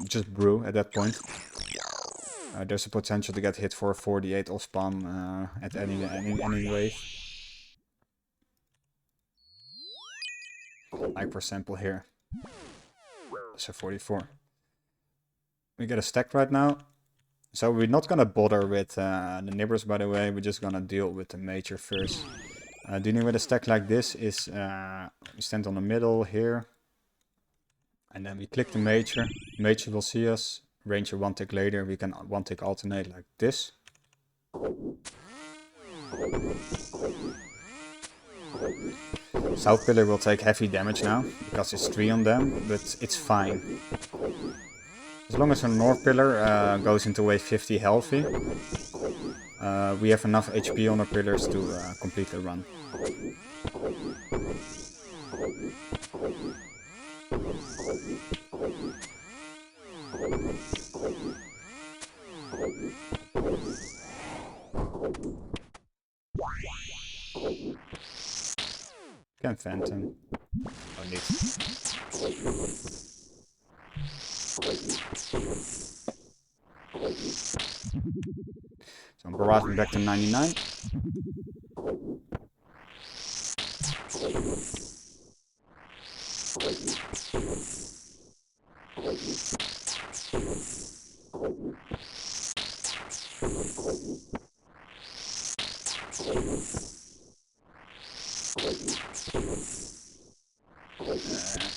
Just brew at that point. There's a potential to get hit for a 48 off spawn at any wave. Like for example here. So 44. We get a stack right now. So we're not gonna bother with the neighbors, by the way. We're just gonna deal with the major first. Dealing with a stack like this is we stand on the middle here. And then we click the major. Major will see us. Ranger 1 tick later, we can 1 tick alternate like this. South pillar will take heavy damage now, because it's 3 on them, but it's fine. As long as our north pillar goes into wave 50 healthy, we have enough HP on our pillars to complete the run. Can Phantom. Oh, neat. So I'm barraging back to 99.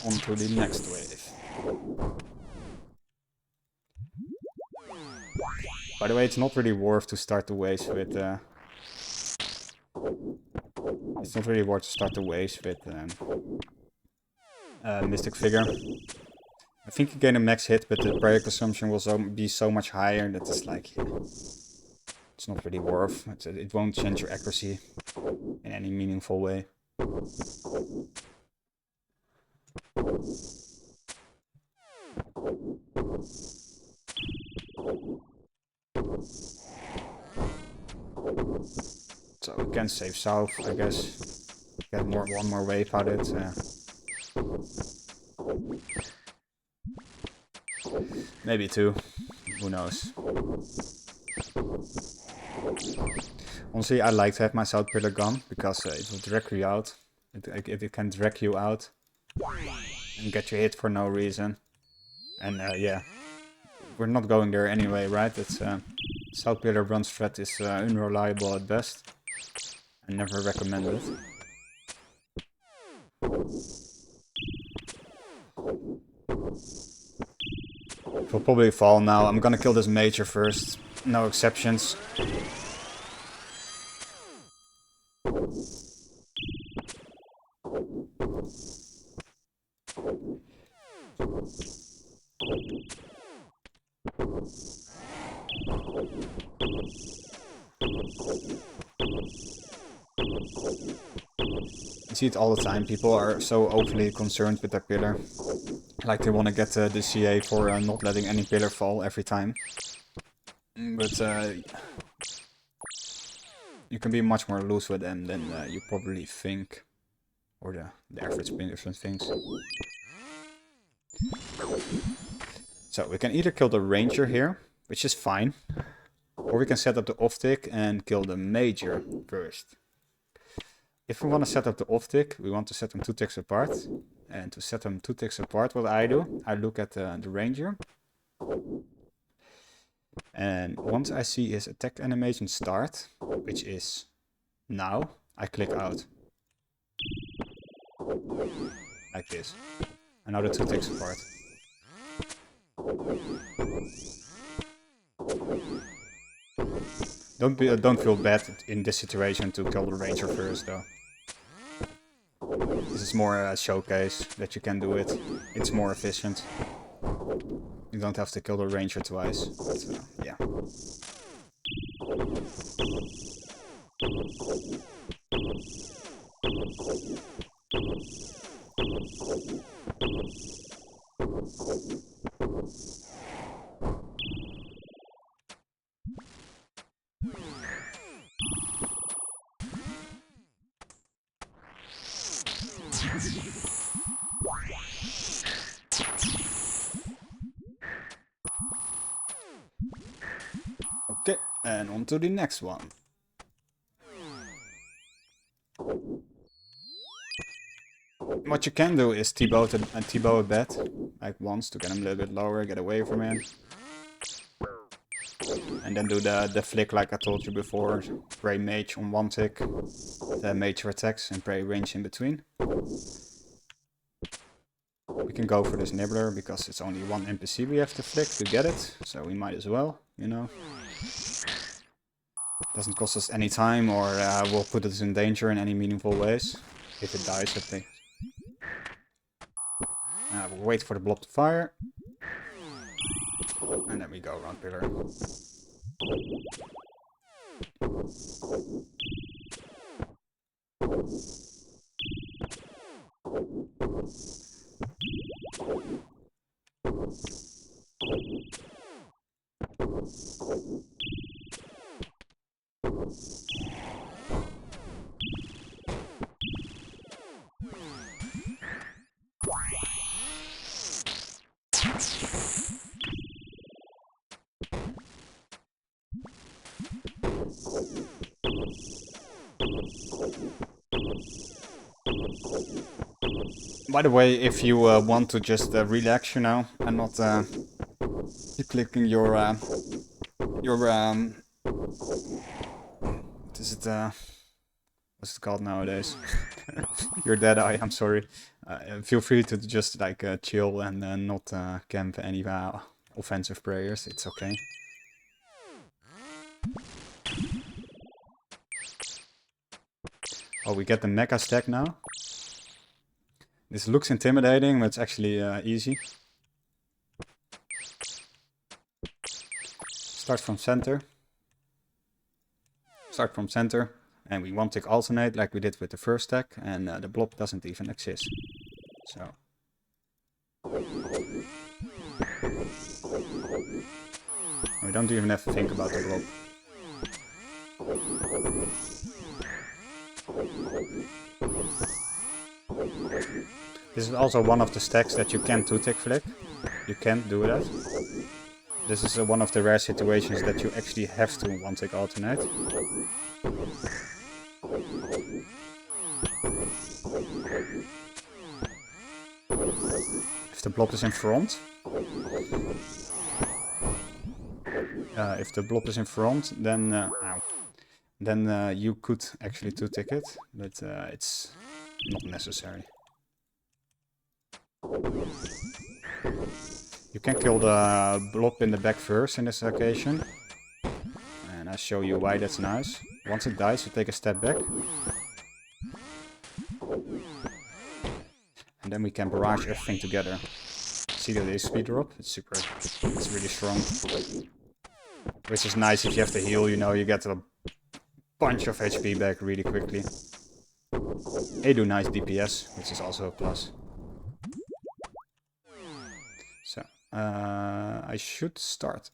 on to the next wave. By the way, it's not really worth to start the waves with... it's not really worth to start the waves with Mystic Figure. I think you gain a max hit, but the prayer consumption will be so much higher that it's like... Yeah, it's not really worth. It won't change your accuracy in any meaningful way. So we can save south, I guess. Get one more wave out of it. Maybe two. Who knows? Honestly, I like to have my South Pillar gun because it will drag you out. It can drag you out and get you hit for no reason. And yeah, we're not going there anyway, right? It's South Pillar run strat is unreliable at best. I never recommend it. We'll probably fall now. I'm gonna kill this major first. No exceptions. I see it all the time. People are so overly concerned with their pillar. Like they want to get the CA for not letting any pillar fall every time. But you can be much more loose with them than you probably think. Or the average person thinks. So we can either kill the ranger here, which is fine. Or we can set up the off-tick and kill the major first. If we want to set up the off-tick, we want to set them 2 ticks apart. And to set them 2 ticks apart, what I do, I look at the ranger. And once I see his attack animation start, which is now, I click out. Like this. And now the 2 ticks apart. Don't feel bad in this situation to kill the ranger first though. This is more a showcase that you can do it. It's more efficient. You don't have to kill the ranger twice. But yeah. Okay, and on to the next one. What you can do is T-bow a bed, like once to get him a little bit lower, get away from him. And then do the flick like I told you before, pray mage on 1 tick, the major attacks and pray range in between. We can go for this nibbler because it's only 1 NPC we have to flick to get it, so we might as well, you know. Doesn't cost us any time or will put us in danger in any meaningful ways. If it dies, I think. We'll wait for the blob to fire. And then we go around pillar. By the way, if you want to just relax, you know, and not keep clicking your what is it what's it called nowadays? You're dead eye, I'm sorry. Feel free to just like chill and not camp any offensive prayers, it's okay. Oh, we get the mecha stack now. This looks intimidating, but it's actually easy. Start from center. Start from center. And we one tick alternate like we did with the first stack. And the blob doesn't even exist. So. We don't even have to think about the blob. This is also one of the stacks that you can 2-tick flick. You can't do that. This is one of the rare situations that you actually have to 1-tick alternate. If the blob is in front. If the blob is in front, then you could actually 2-tick it, but it's not necessary. You can kill the blob in the back first in this occasion. And I'll show you why that's nice. Once it dies, you take a step back. And then we can barrage everything together. See the speed drop? It's really strong. Which is nice if you have to heal, you know, you get a bunch of HP back really quickly. They do nice DPS, which is also a plus. So, I should start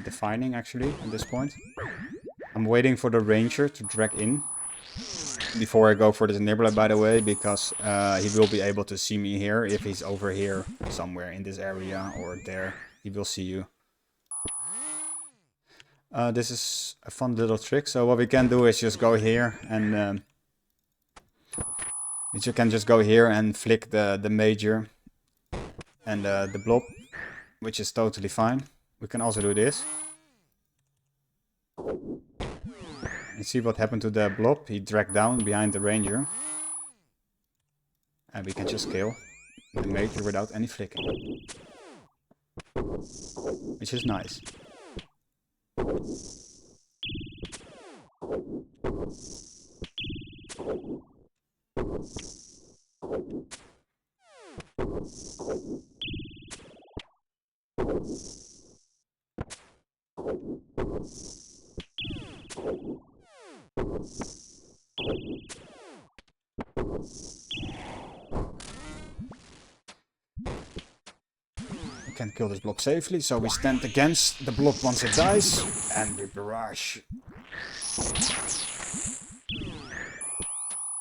defining actually at this point. I'm waiting for the ranger to drag in before I go for the nibbler, by the way, because he will be able to see me here. If he's over here somewhere in this area or there, he will see you. This is a fun little trick. So what we can do is just go here and you can just go here and flick the major and the blob, which is totally fine. We can also do this. And see what happened to the blob. He dragged down behind the ranger. And we can just kill the major without any flicking. Which is nice. We can kill this blob safely, so we stand against the blob once it dies, and we barrage. It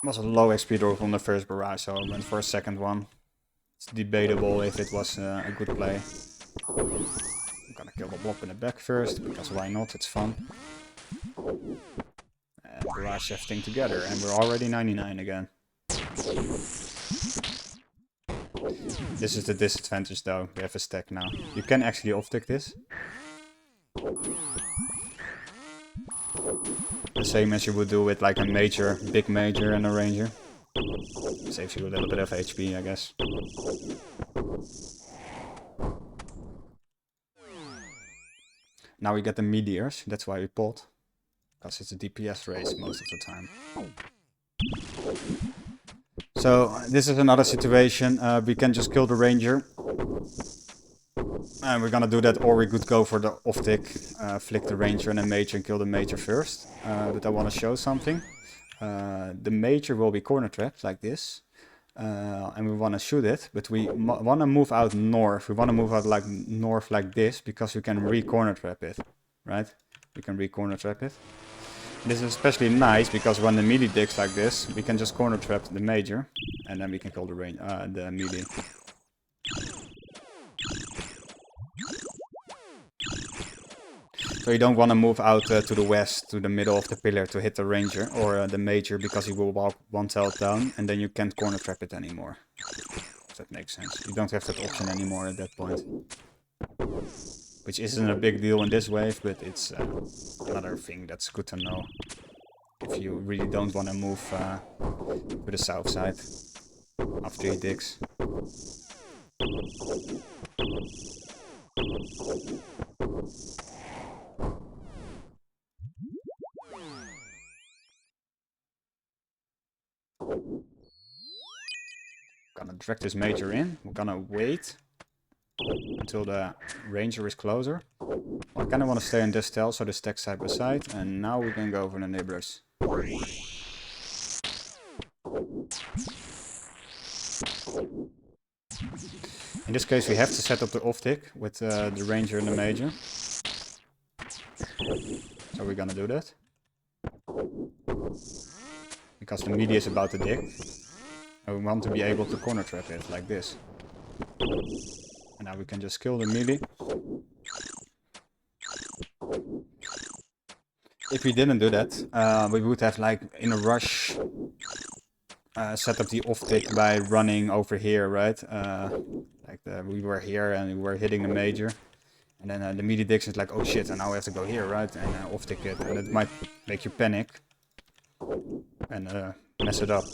was a low XP drop on the first barrage, so I went for a second one. It's debatable if it was a good play. I'm gonna kill the blob in the back first, because why not, it's fun. And barrage everything together, and we're already 99 again. This is the disadvantage though, we have a stack now. You can actually off-tick this. The same as you would do with like a major, big major and a ranger. Saves you a little bit of HP, I guess. Now we get the meteors, that's why we pulled. Because it's a DPS race most of the time. So, this is another situation. We can just kill the ranger. And we're gonna do that, or we could go for the off-tick, flick the ranger and the major and kill the major first. But I want to show something. The major will be corner trapped like this. And we want to shoot it, but we want to move out north. We want to move out like north like this, because we can re-corner trap it, right? We can re-corner trap it. This is especially nice because when the melee digs like this, we can just corner trap the major, and then we can kill the melee. So you don't want to move out to the west, to the middle of the pillar to hit the ranger or the major, because he will walk one tilt down, and then you can't corner trap it anymore. If that makes sense. You don't have that option anymore at that point. Which isn't a big deal in this wave, but it's another thing that's good to know. if you really don't want to move to the south side after he digs. Gonna drag this major in. We're gonna wait until the ranger is closer. I kind of want to stay in this tile so they stack side by side, and now we can go for the nibblers. In this case we have to set up the off tick with the ranger and the major. So we're gonna do that. Because the melee is about to dig. And we want to be able to corner trap it like this. And now we can just kill the melee. If we didn't do that, we would have like in a rush set up the off tick by running over here, right? We were here and we were hitting the major. And then the melee digs is like, oh shit, and now we have to go here, right? And off tick it. And it might make you panic. And mess it up.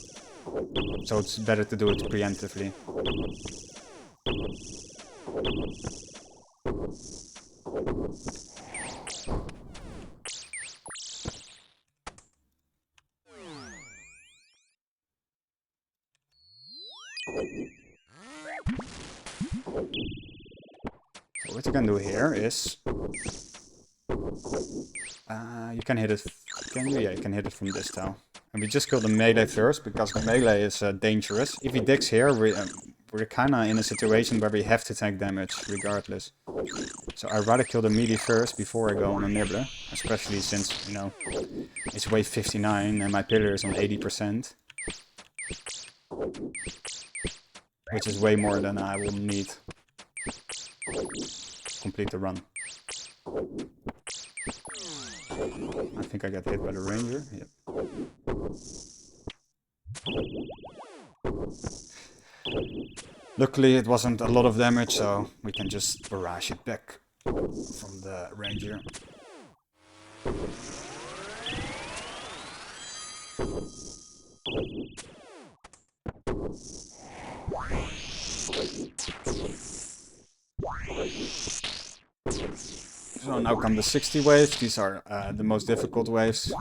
So it's better to do it preemptively. So what you can do here is you can hit it. Can you? Yeah, you can hit it from this tile. And we just kill the melee first, because the melee is dangerous. If he digs here, we're kinda in a situation where we have to take damage, regardless. So I'd rather kill the melee first before I go on a nibbler. Especially since, you know, it's wave 59 and my pillar is on 80%. Which is way more than I will need to complete the run. I think I got hit by the ranger. Yep. Luckily it wasn't a lot of damage, so we can just barrage it back from the ranger. So now come the 60 waves. These are the most difficult waves.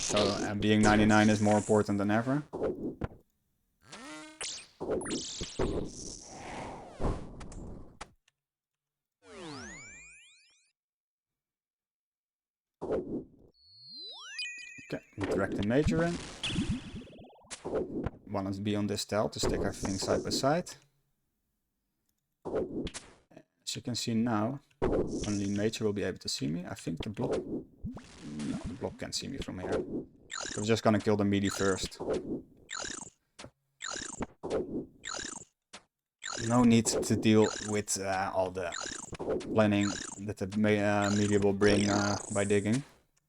So being 99 is more important than ever. Okay, drag the major in. Want to be on this tile to stick everything side by side. As you can see now, only major will be able to see me. I think the block... No, the block can't see me from here. So we're just gonna kill the melee first. No need to deal with all the planning that the melee will bring by digging.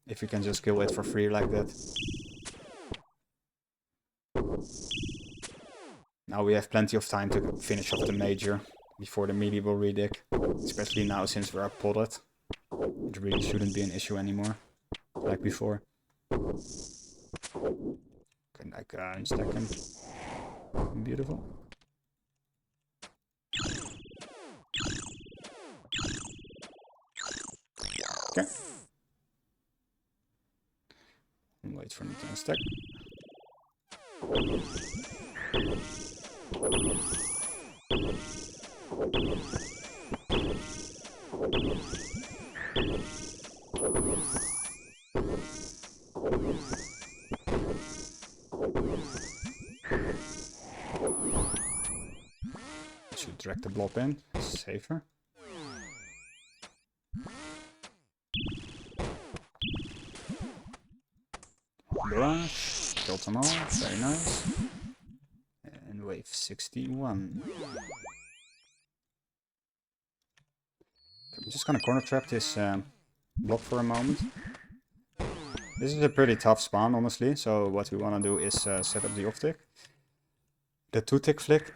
If you can just kill it for free like that. Now we have plenty of time to finish off the major before the melee will redig. Especially now since we are potted. It really shouldn't be an issue anymore. Like before. Can like stack him. Beautiful. Okay. Wait for him to unstack. Should drag the blob in, it's safer. Barrage, killed them all, very nice. And wave 61. I'm just gonna corner trap this block for a moment. This is a pretty tough spawn, honestly, so what we want to do is set up the off tick. The 2-tick flick.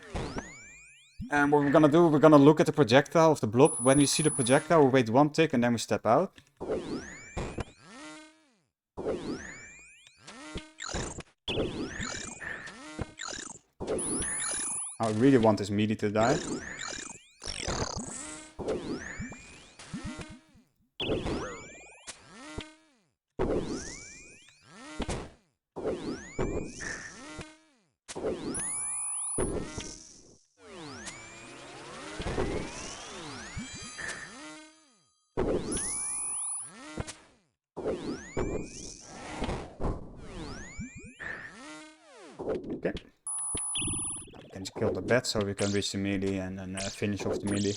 And what we're gonna do, we're gonna look at the projectile of the blob. When we see the projectile, we wait 1 tick and then we step out. I really want this melee to die. Okay. We can just kill the bat so we can reach the melee and then finish off the melee.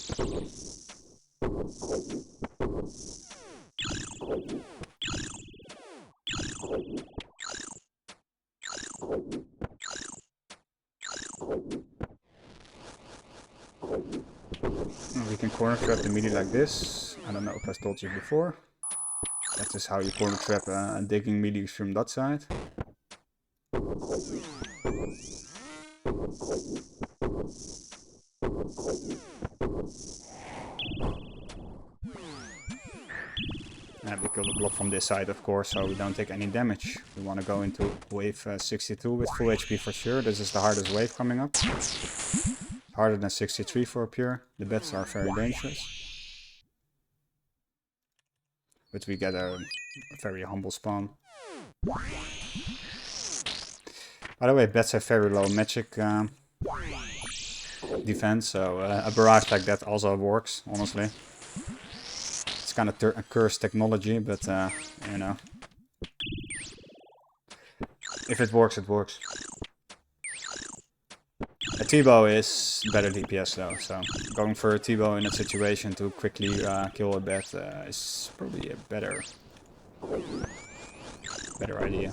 We can corner trap the melee like this. I don't know if I told you before. That is how you corner trap digging melee from that side. And we kill the block from this side, of course, so we don't take any damage. We want to go into wave 62 with full HP for sure. This is the hardest wave coming up. Harder than 63 for a pure. The bats are very dangerous. But we get a very humble spawn. By the way, bats have very low magic defense, so a barrage like that also works, honestly. It's kind of a cursed technology, but you know. If it works, it works. A T-bow is better DPS though, so going for a T-bow in a situation to quickly kill a bat is probably a better idea.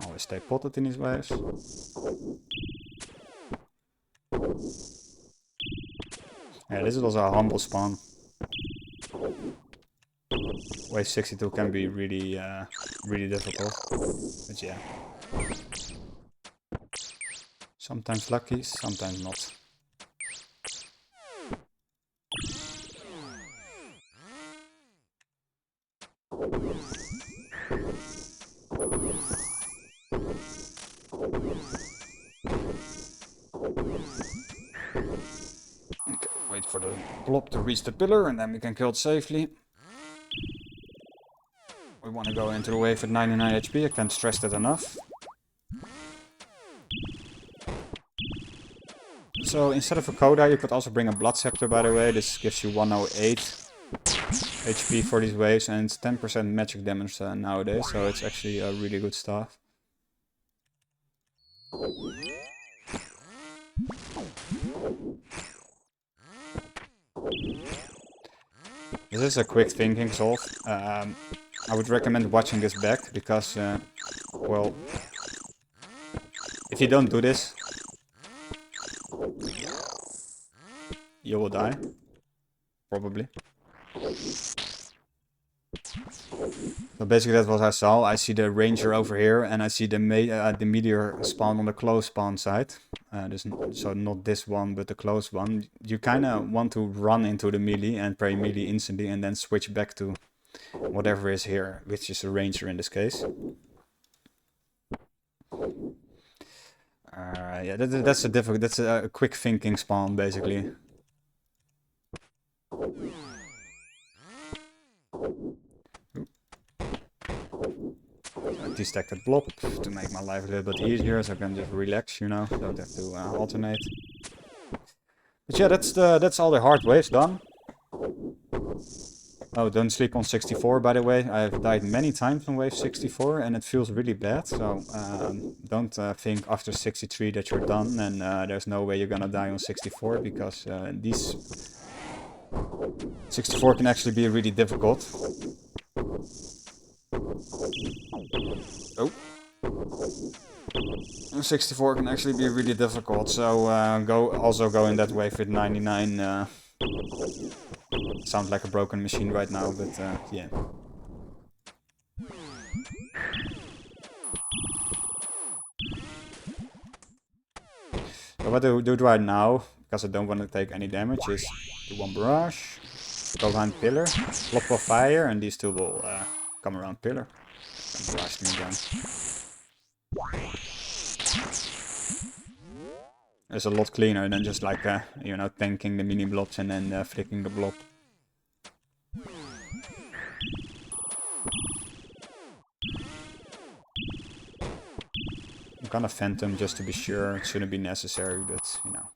Always stay potted in these waves. Yeah, this is also a humble spawn. Wave 62 can be really, really difficult, but yeah. Sometimes lucky, sometimes not. Okay, wait for the blob to reach the pillar and then we can kill it safely. We want to go into the wave at 99 HP, I can't stress that enough. So instead of a Coda you could also bring a Blood Scepter, by the way. This gives you 108 HP for these waves and it's 10% magic damage nowadays, so it's actually a really good stuff. This is a quick thinking solve. I would recommend watching this back because, well, if you don't do this, you will die, probably. So basically that's what I saw. I see the ranger over here and I see the meteor spawn on the close spawn side. So not this one, but the close one. You kind of want to run into the melee and pray melee instantly and then switch back to whatever is here, which is a ranger in this case. Yeah, that's a quick thinking spawn basically. I destack that blob to make my life a little bit easier, so I can just relax, you know, don't have to alternate. But yeah, that's all the hard waves done. Oh, don't sleep on 64, by the way. I've died many times on wave 64 and it feels really bad, so don't think after 63 that you're done and there's no way you're gonna die on 64, because these 64 can actually be really difficult. Oh. 64 can actually be really difficult, so also go in that wave with 99. Sounds like a broken machine right now, but yeah. So what I do right now, because I don't want to take any damage, is do one barrage, go around pillar, block of fire, and these two will come around pillar. And blast me down. It's a lot cleaner than just like, you know, tanking the mini blobs and then flicking the blob. I'm gonna Phantom just to be sure. It shouldn't be necessary, but, you know.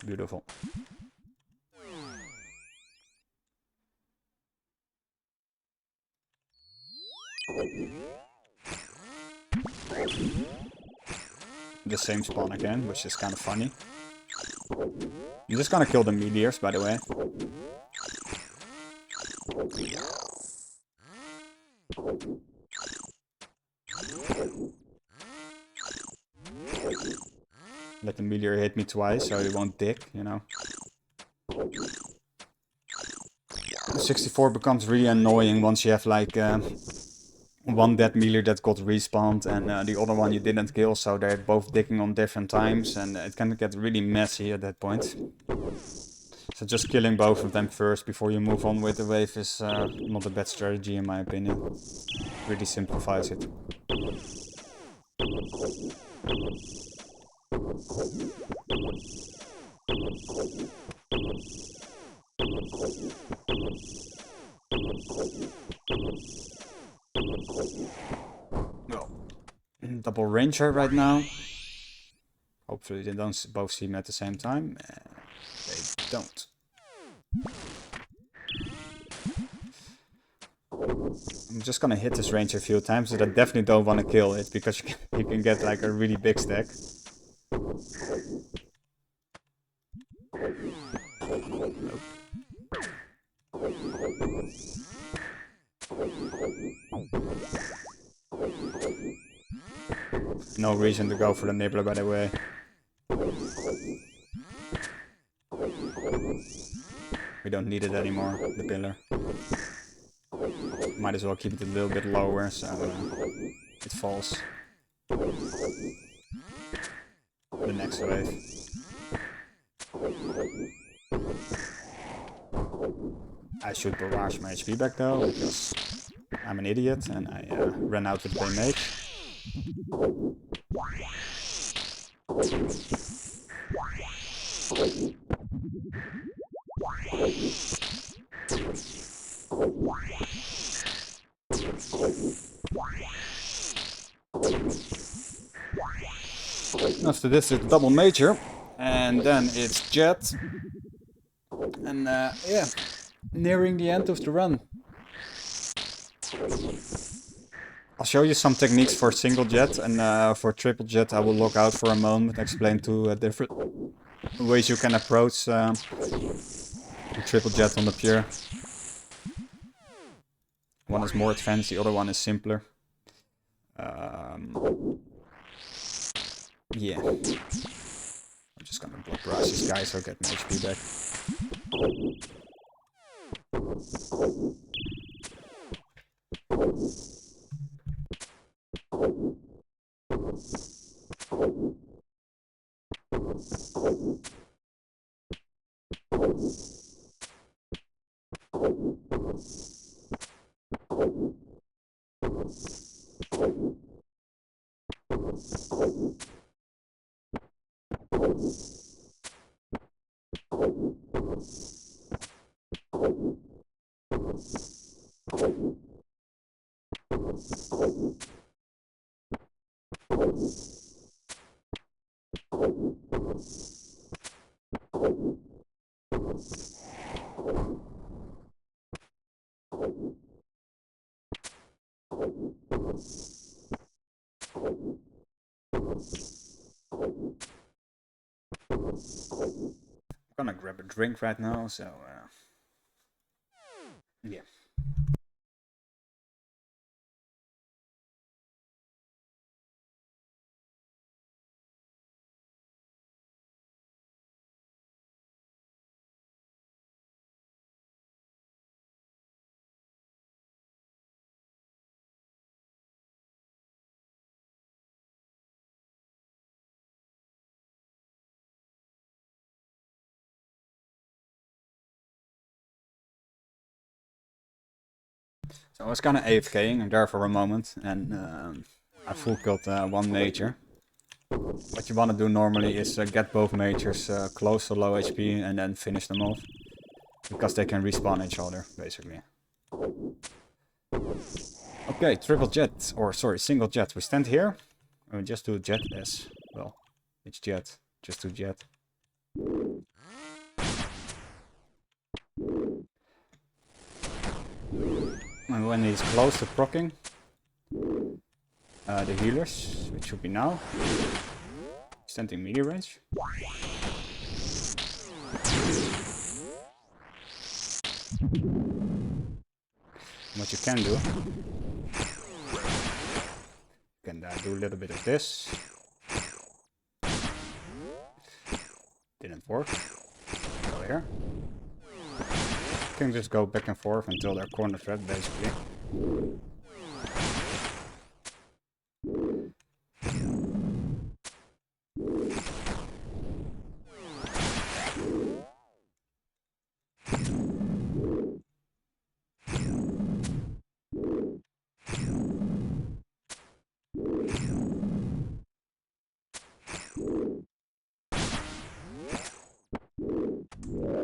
Beautiful. The same spawn again, which is kind of funny. I'm just gonna kill the meteors, by the way. Let the meteor hit me twice, so he won't dick, you know. 64 becomes really annoying once you have like one dead meteor that got respawned and the other one you didn't kill, so they're both dicking on different times, and it can get really messy at that point. So just killing both of them first before you move on with the wave is not a bad strategy in my opinion. Really simplifies it. Well, double ranger right now. Hopefully they don't both see me at the same time. They don't. I'm just gonna hit this ranger a few times, but I definitely don't want to kill it, because you can get like a really big stack. Nope. No reason to go for the nibbler, by the way. We don't need it anymore, the pillar. Might as well keep it a little bit lower, so it falls. The next wave. I should barrage my HP back though, because I'm an idiot and I ran out with the mage. After this it's double major, and then it's jet, and yeah, nearing the end of the run. I'll show you some techniques for single jet, and for triple jet I will log out for a moment, explain two different ways you can approach the triple jet on the pure. One is more advanced, the other one is simpler. Yeah. I'm just gonna block rush these guys so I get my HP back. I'm gonna grab a drink right now, so yeah. So I was kind of AFKing there for a moment, and I full killed one major. What you want to do normally is get both majors close to low HP and then finish them off. Because they can respawn each other, basically. Okay, triple jet, or sorry, single jet. We stand here, and we just do jet as well. It's jet, just do jet. And when he's close to proccing, the healers, which should be now, stand in melee range. What you can do, you can do a little bit of this. Didn't work. Go here. You can just go back and forth until they're corner threat, basically.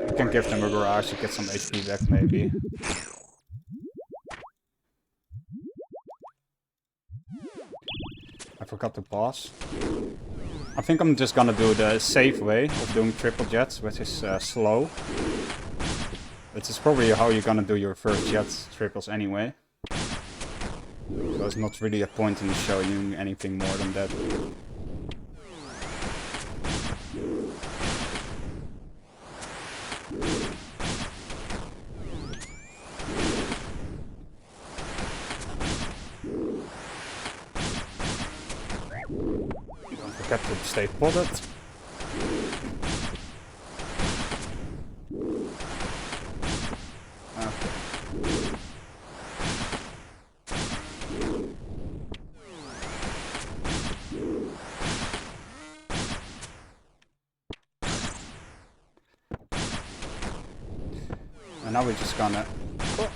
You can give them a barrage to get some HP back, maybe. I forgot to pause. I think I'm just gonna do the safe way of doing triple jets, which is slow. Which is probably how you're gonna do your first jet triples anyway. So there's not really a point in showing you anything more than that. Don't forget to stay potted. Okay. And now we're just gonna... Oh.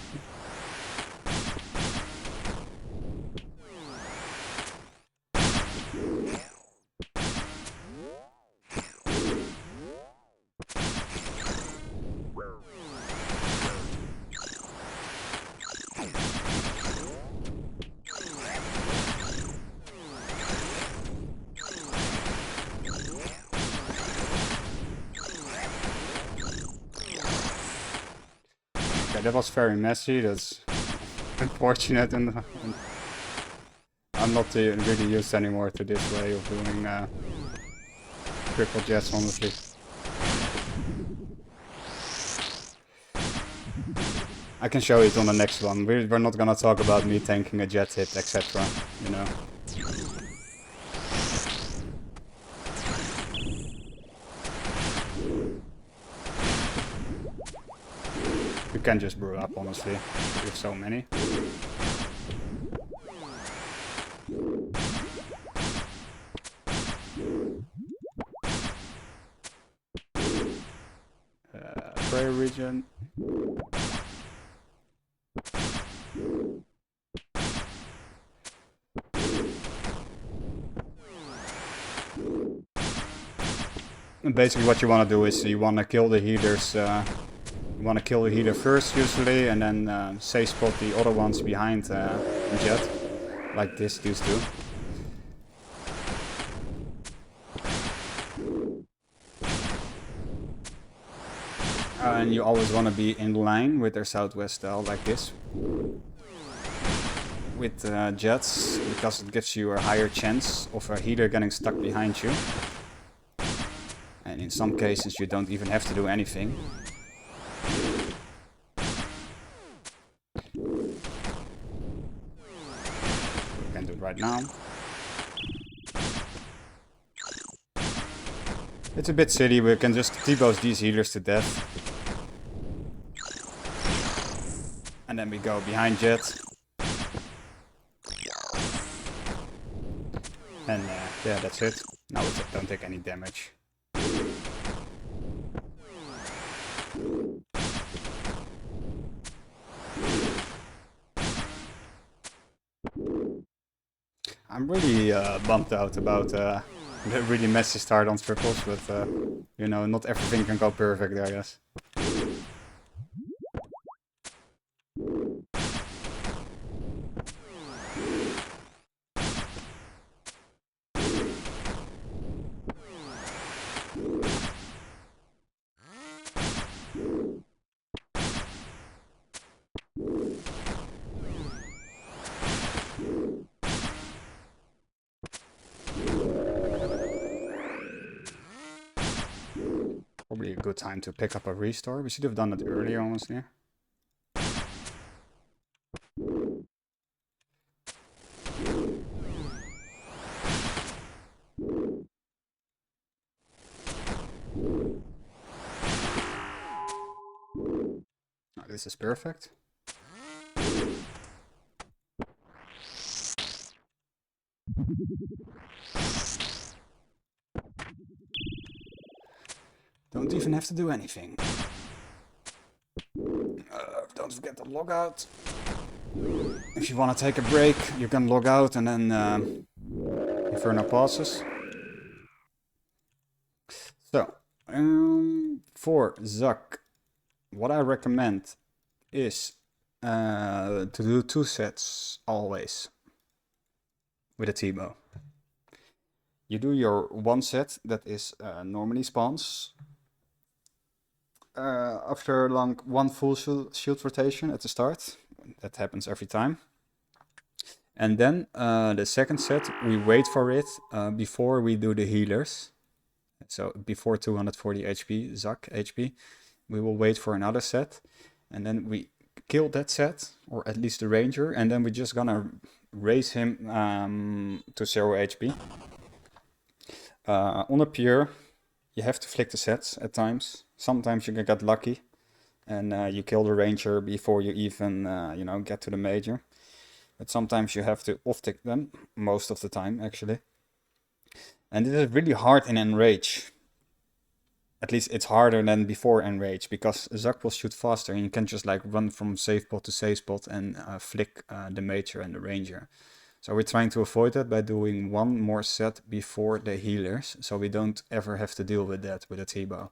Okay, that was very messy, that's unfortunate, and I'm not really used anymore to this way of doing triple jets, honestly. I can show it on the next one. We're not gonna talk about me tanking a jet hit, etc. You know. You can just brew up, honestly. We have so many. Prayer region. And basically what you want to do is you want to kill the healers. You want to kill the healer first usually, and then safe spot the other ones behind the jet, like these two. And you always want to be in line with their southwest style, like this. With jets, because it gives you a higher chance of a healer getting stuck behind you. And in some cases you don't even have to do anything. We can do it right now. It's a bit silly, we can just T-boss these healers to death. And then we go behind jet. And yeah, that's it. Now we don't take any damage. I'm really bummed out about the really messy start on triples, but you know, not everything can go perfect there, yes. Probably a good time to pick up a restore. We should have done it earlier, honestly. Oh, this is perfect. Don't even have to do anything. Don't forget to log out. If you want to take a break, you can log out and then Inferno pauses. So, for Zak, what I recommend is to do 2 sets always with a T-bow. You do your 1 set that is normally spawns after long 1 full shield rotation at the start. That happens every time. And then the second set, we wait for it before we do the healers. So before 240 HP, Zak HP, we will wait for another set. And then we kill that set, or at least the ranger. And then we're just gonna raise him to 0 HP. On a pure, you have to flick the sets at times. Sometimes you can get lucky and you kill the ranger before you even you know, get to the major. But sometimes you have to off-tick them, most of the time actually. And it is really hard in Enrage. At least it's harder than before Enrage, because Zak will shoot faster and you can just like run from safe spot to safe spot and flick the major and the ranger. So we're trying to avoid that by doing 1 more set before the healers, so we don't ever have to deal with that with a T-bow.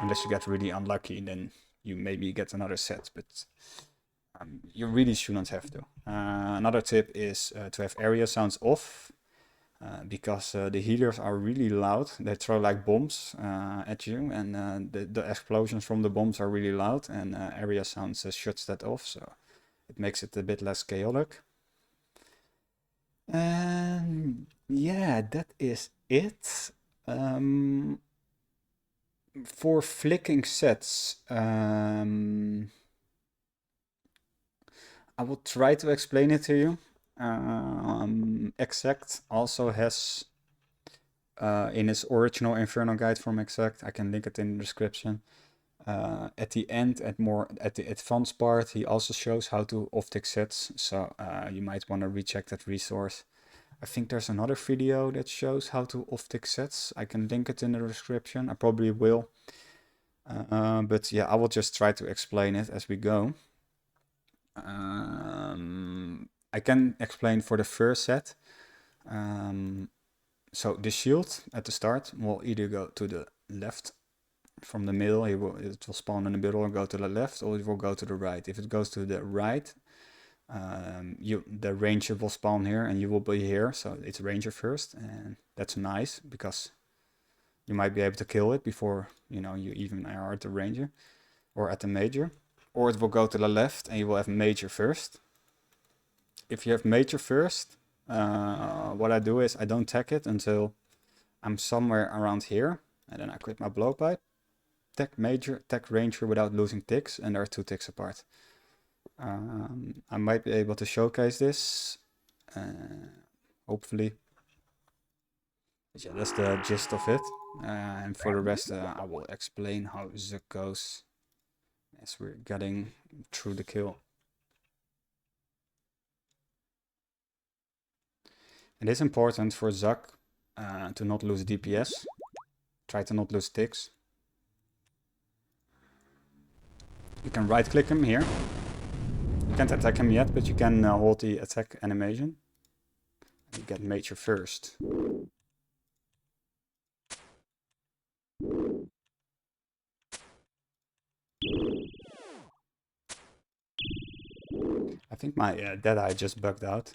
Unless you get really unlucky, then you maybe get another set, but you really shouldn't have to. Another tip is to have area sounds off, because the healers are really loud. They throw like bombs at you, and the explosions from the bombs are really loud, and area sounds shuts that off, so it makes it a bit less chaotic. And yeah, that is it. For flicking sets, I will try to explain it to you. Exact also has in his original Inferno guide from Exact, I can link it in the description. At the end, at the advanced part, he also shows how to off-tick sets, so you might want to recheck that resource. I think there's another video that shows how to off-tick sets. I can link it in the description. I probably will. But yeah, I will just try to explain it as we go. I can explain for the first set. So the shield at the start will either go to the left from the middle, it will spawn in the middle and go to the left, or it will go to the right. If it goes to the right, the ranger will spawn here and you will be here, so it's ranger first, and that's nice because you might be able to kill it before you even are at the ranger or at the major. Or it will go to the left and you will have major first. If you have major first, what I do is I don't tech it until I'm somewhere around here, and then I quit my blowpipe, tech major, tech ranger without losing ticks, and there are 2 ticks apart. I might be able to showcase this, hopefully. But yeah, that's the gist of it. And for the rest, I will explain how Zuk goes as we're getting through the kill. It is important for Zuk to not lose DPS. Try to not lose ticks. You can right click him here. You can't attack him yet, but you can hold the attack animation. You get major first. I think my Deadeye just bugged out.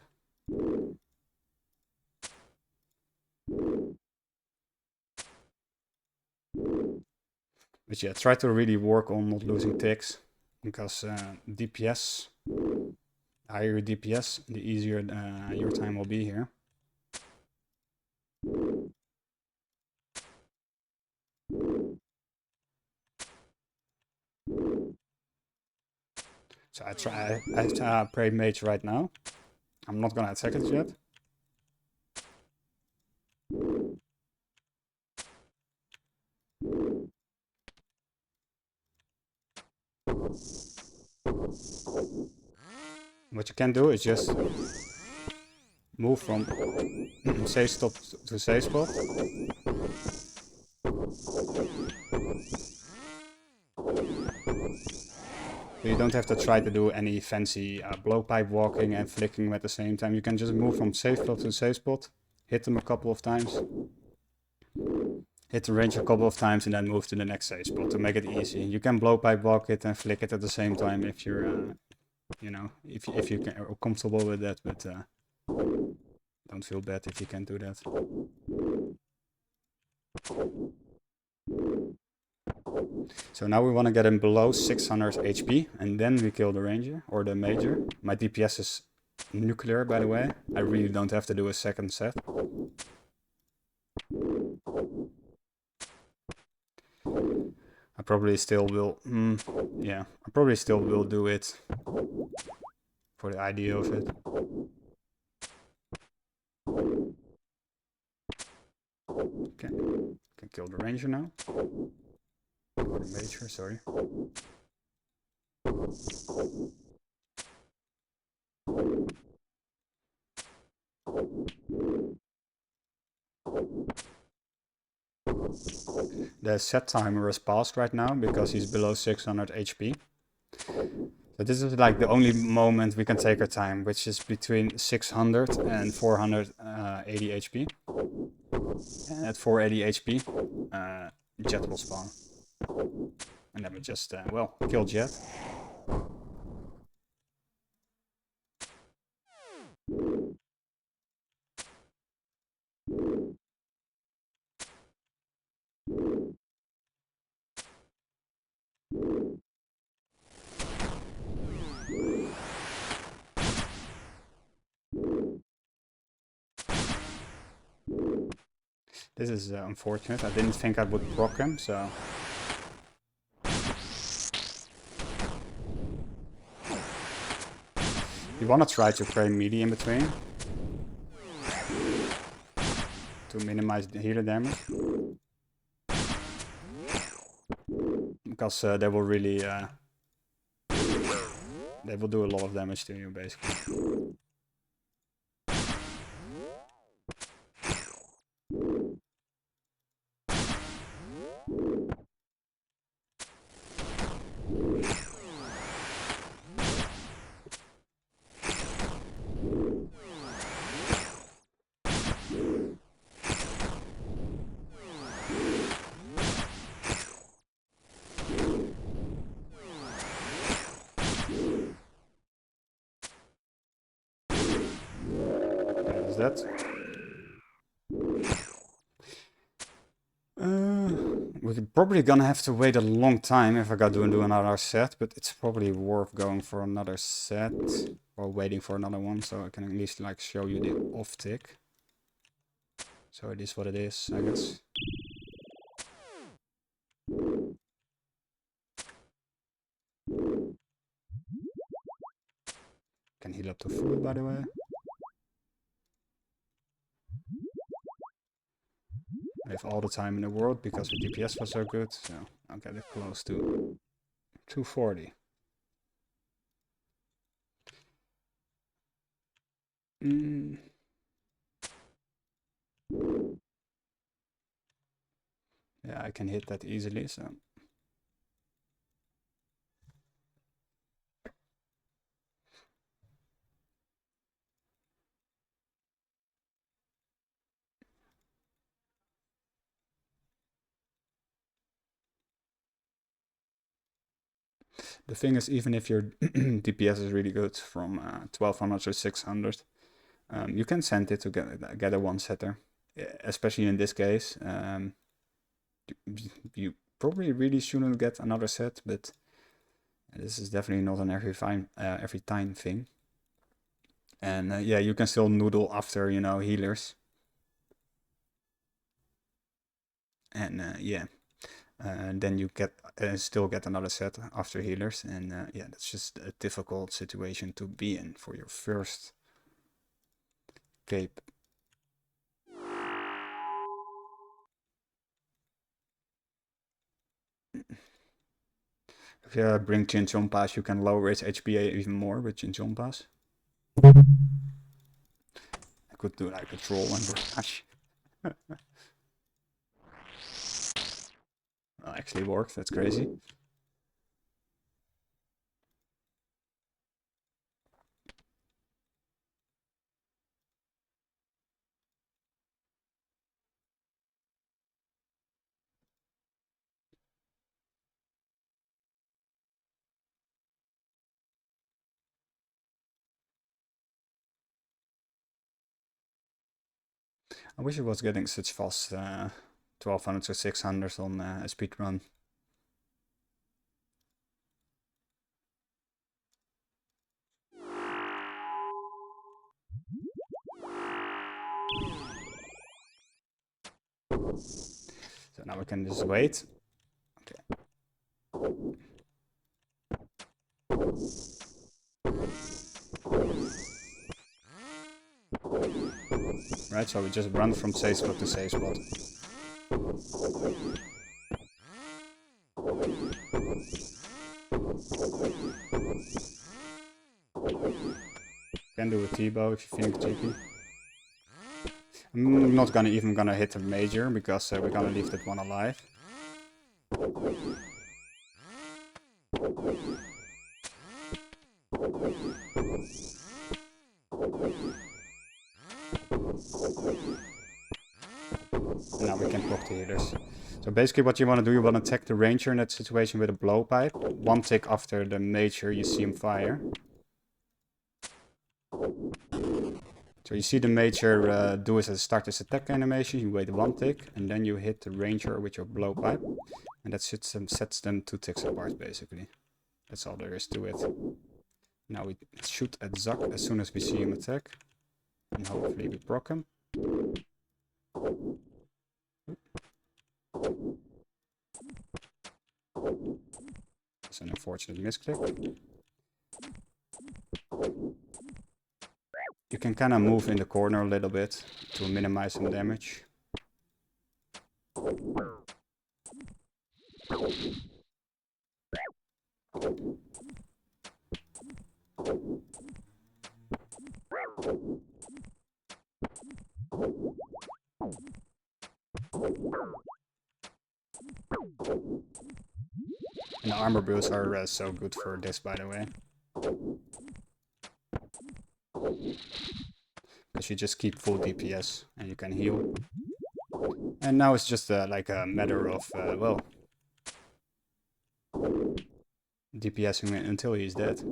But yeah, try to really work on not losing ticks, because DPS, higher your DPS, the easier your time will be here. So I pray mage right now. I'm not gonna attack it yet. What you can do is just move from save stop to save spot. So you don't have to try to do any fancy blowpipe walking and flicking at the same time. You can just move from save spot to save spot, hit them a couple of times, hit the range a couple of times, and then move to the next save spot to make it easy. You can blowpipe walk it and flick it at the same time if you're, you know, if you are comfortable with that, but don't feel bad if you can't do that. So now we want to get him below 600 HP, and then we kill the ranger, or the major. My DPS is nuclear, by the way. I really don't have to do a second set. I probably still will, yeah, I probably still will do it for the idea of it. Okay, can kill the ranger now. Or the major, sorry. The set timer is passed right now because he's below 600 HP. So this is like the only moment we can take our time, which is between 600 and 480 HP. And at 480 HP, Jet will spawn. And then we just, well, kill Jet. This is unfortunate. I didn't think I would proc him, so... You want to try to pray melee in between to minimize the healer damage, because they will really they will do a lot of damage to you basically. That. We're probably gonna have to wait a long time if I got to do another set, but it's probably worth going for another set or waiting for another one, so I can at least like show you the off tick. So it is what it is, I guess. Can heal up to full, by the way. I have all the time in the world because the DPS was so good, so I'll get it close to 240. Yeah, I can hit that easily, so... The thing is, even if your DPS is really good from 1200 to 600, you can send it to get a one-setter. Especially in this case, you probably really shouldn't get another set, but this is definitely not an every time thing. And yeah, you can still noodle after, you know, healers. And yeah, then you get still get another set after healers. And yeah, that's just a difficult situation to be in for your first cape. If you bring Chinchompas, you can lower its HPA even more with Chinchompas. I could do like a troll and barrage. Actually worked, that's crazy. I wish it was getting such fast 1200 to 600 on a speedrun. So now we can just wait. Okay. Right, so we just run from safe spot to safe spot. Can do a T-bow if you think cheeky. I'm not even gonna hit a major because we're gonna leave that one alive. And now we can proc the healers. So basically what you want to do, you want to attack the ranger in that situation with a blowpipe. One tick after the major you see him fire. So you see the major do his start his attack animation, you wait one tick, and then you hit the ranger with your blowpipe. And that sets them 2 ticks apart basically. That's all there is to it. Now we shoot at Zack as soon as we see him attack. And hopefully we proc him. It's an unfortunate misclick. You can kind of move in the corner a little bit to minimize some damage. And armor boosts are so good for this, by the way. Because you just keep full DPS and you can heal. And now it's just like a matter of, well, DPSing until he's dead.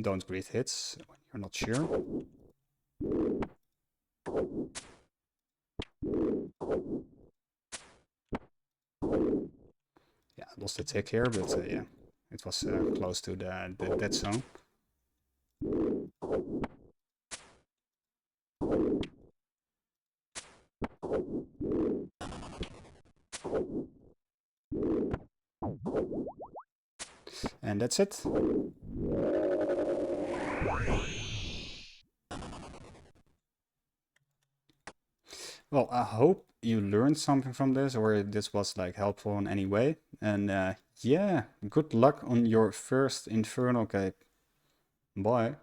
Don't breathe hits when you're not sure. Yeah, I lost a tick here, but yeah, it was close to the dead zone. And that's it. Well, I hope you learned something from this, or this was like helpful in any way. And yeah, good luck on your first Infernal cape. Bye.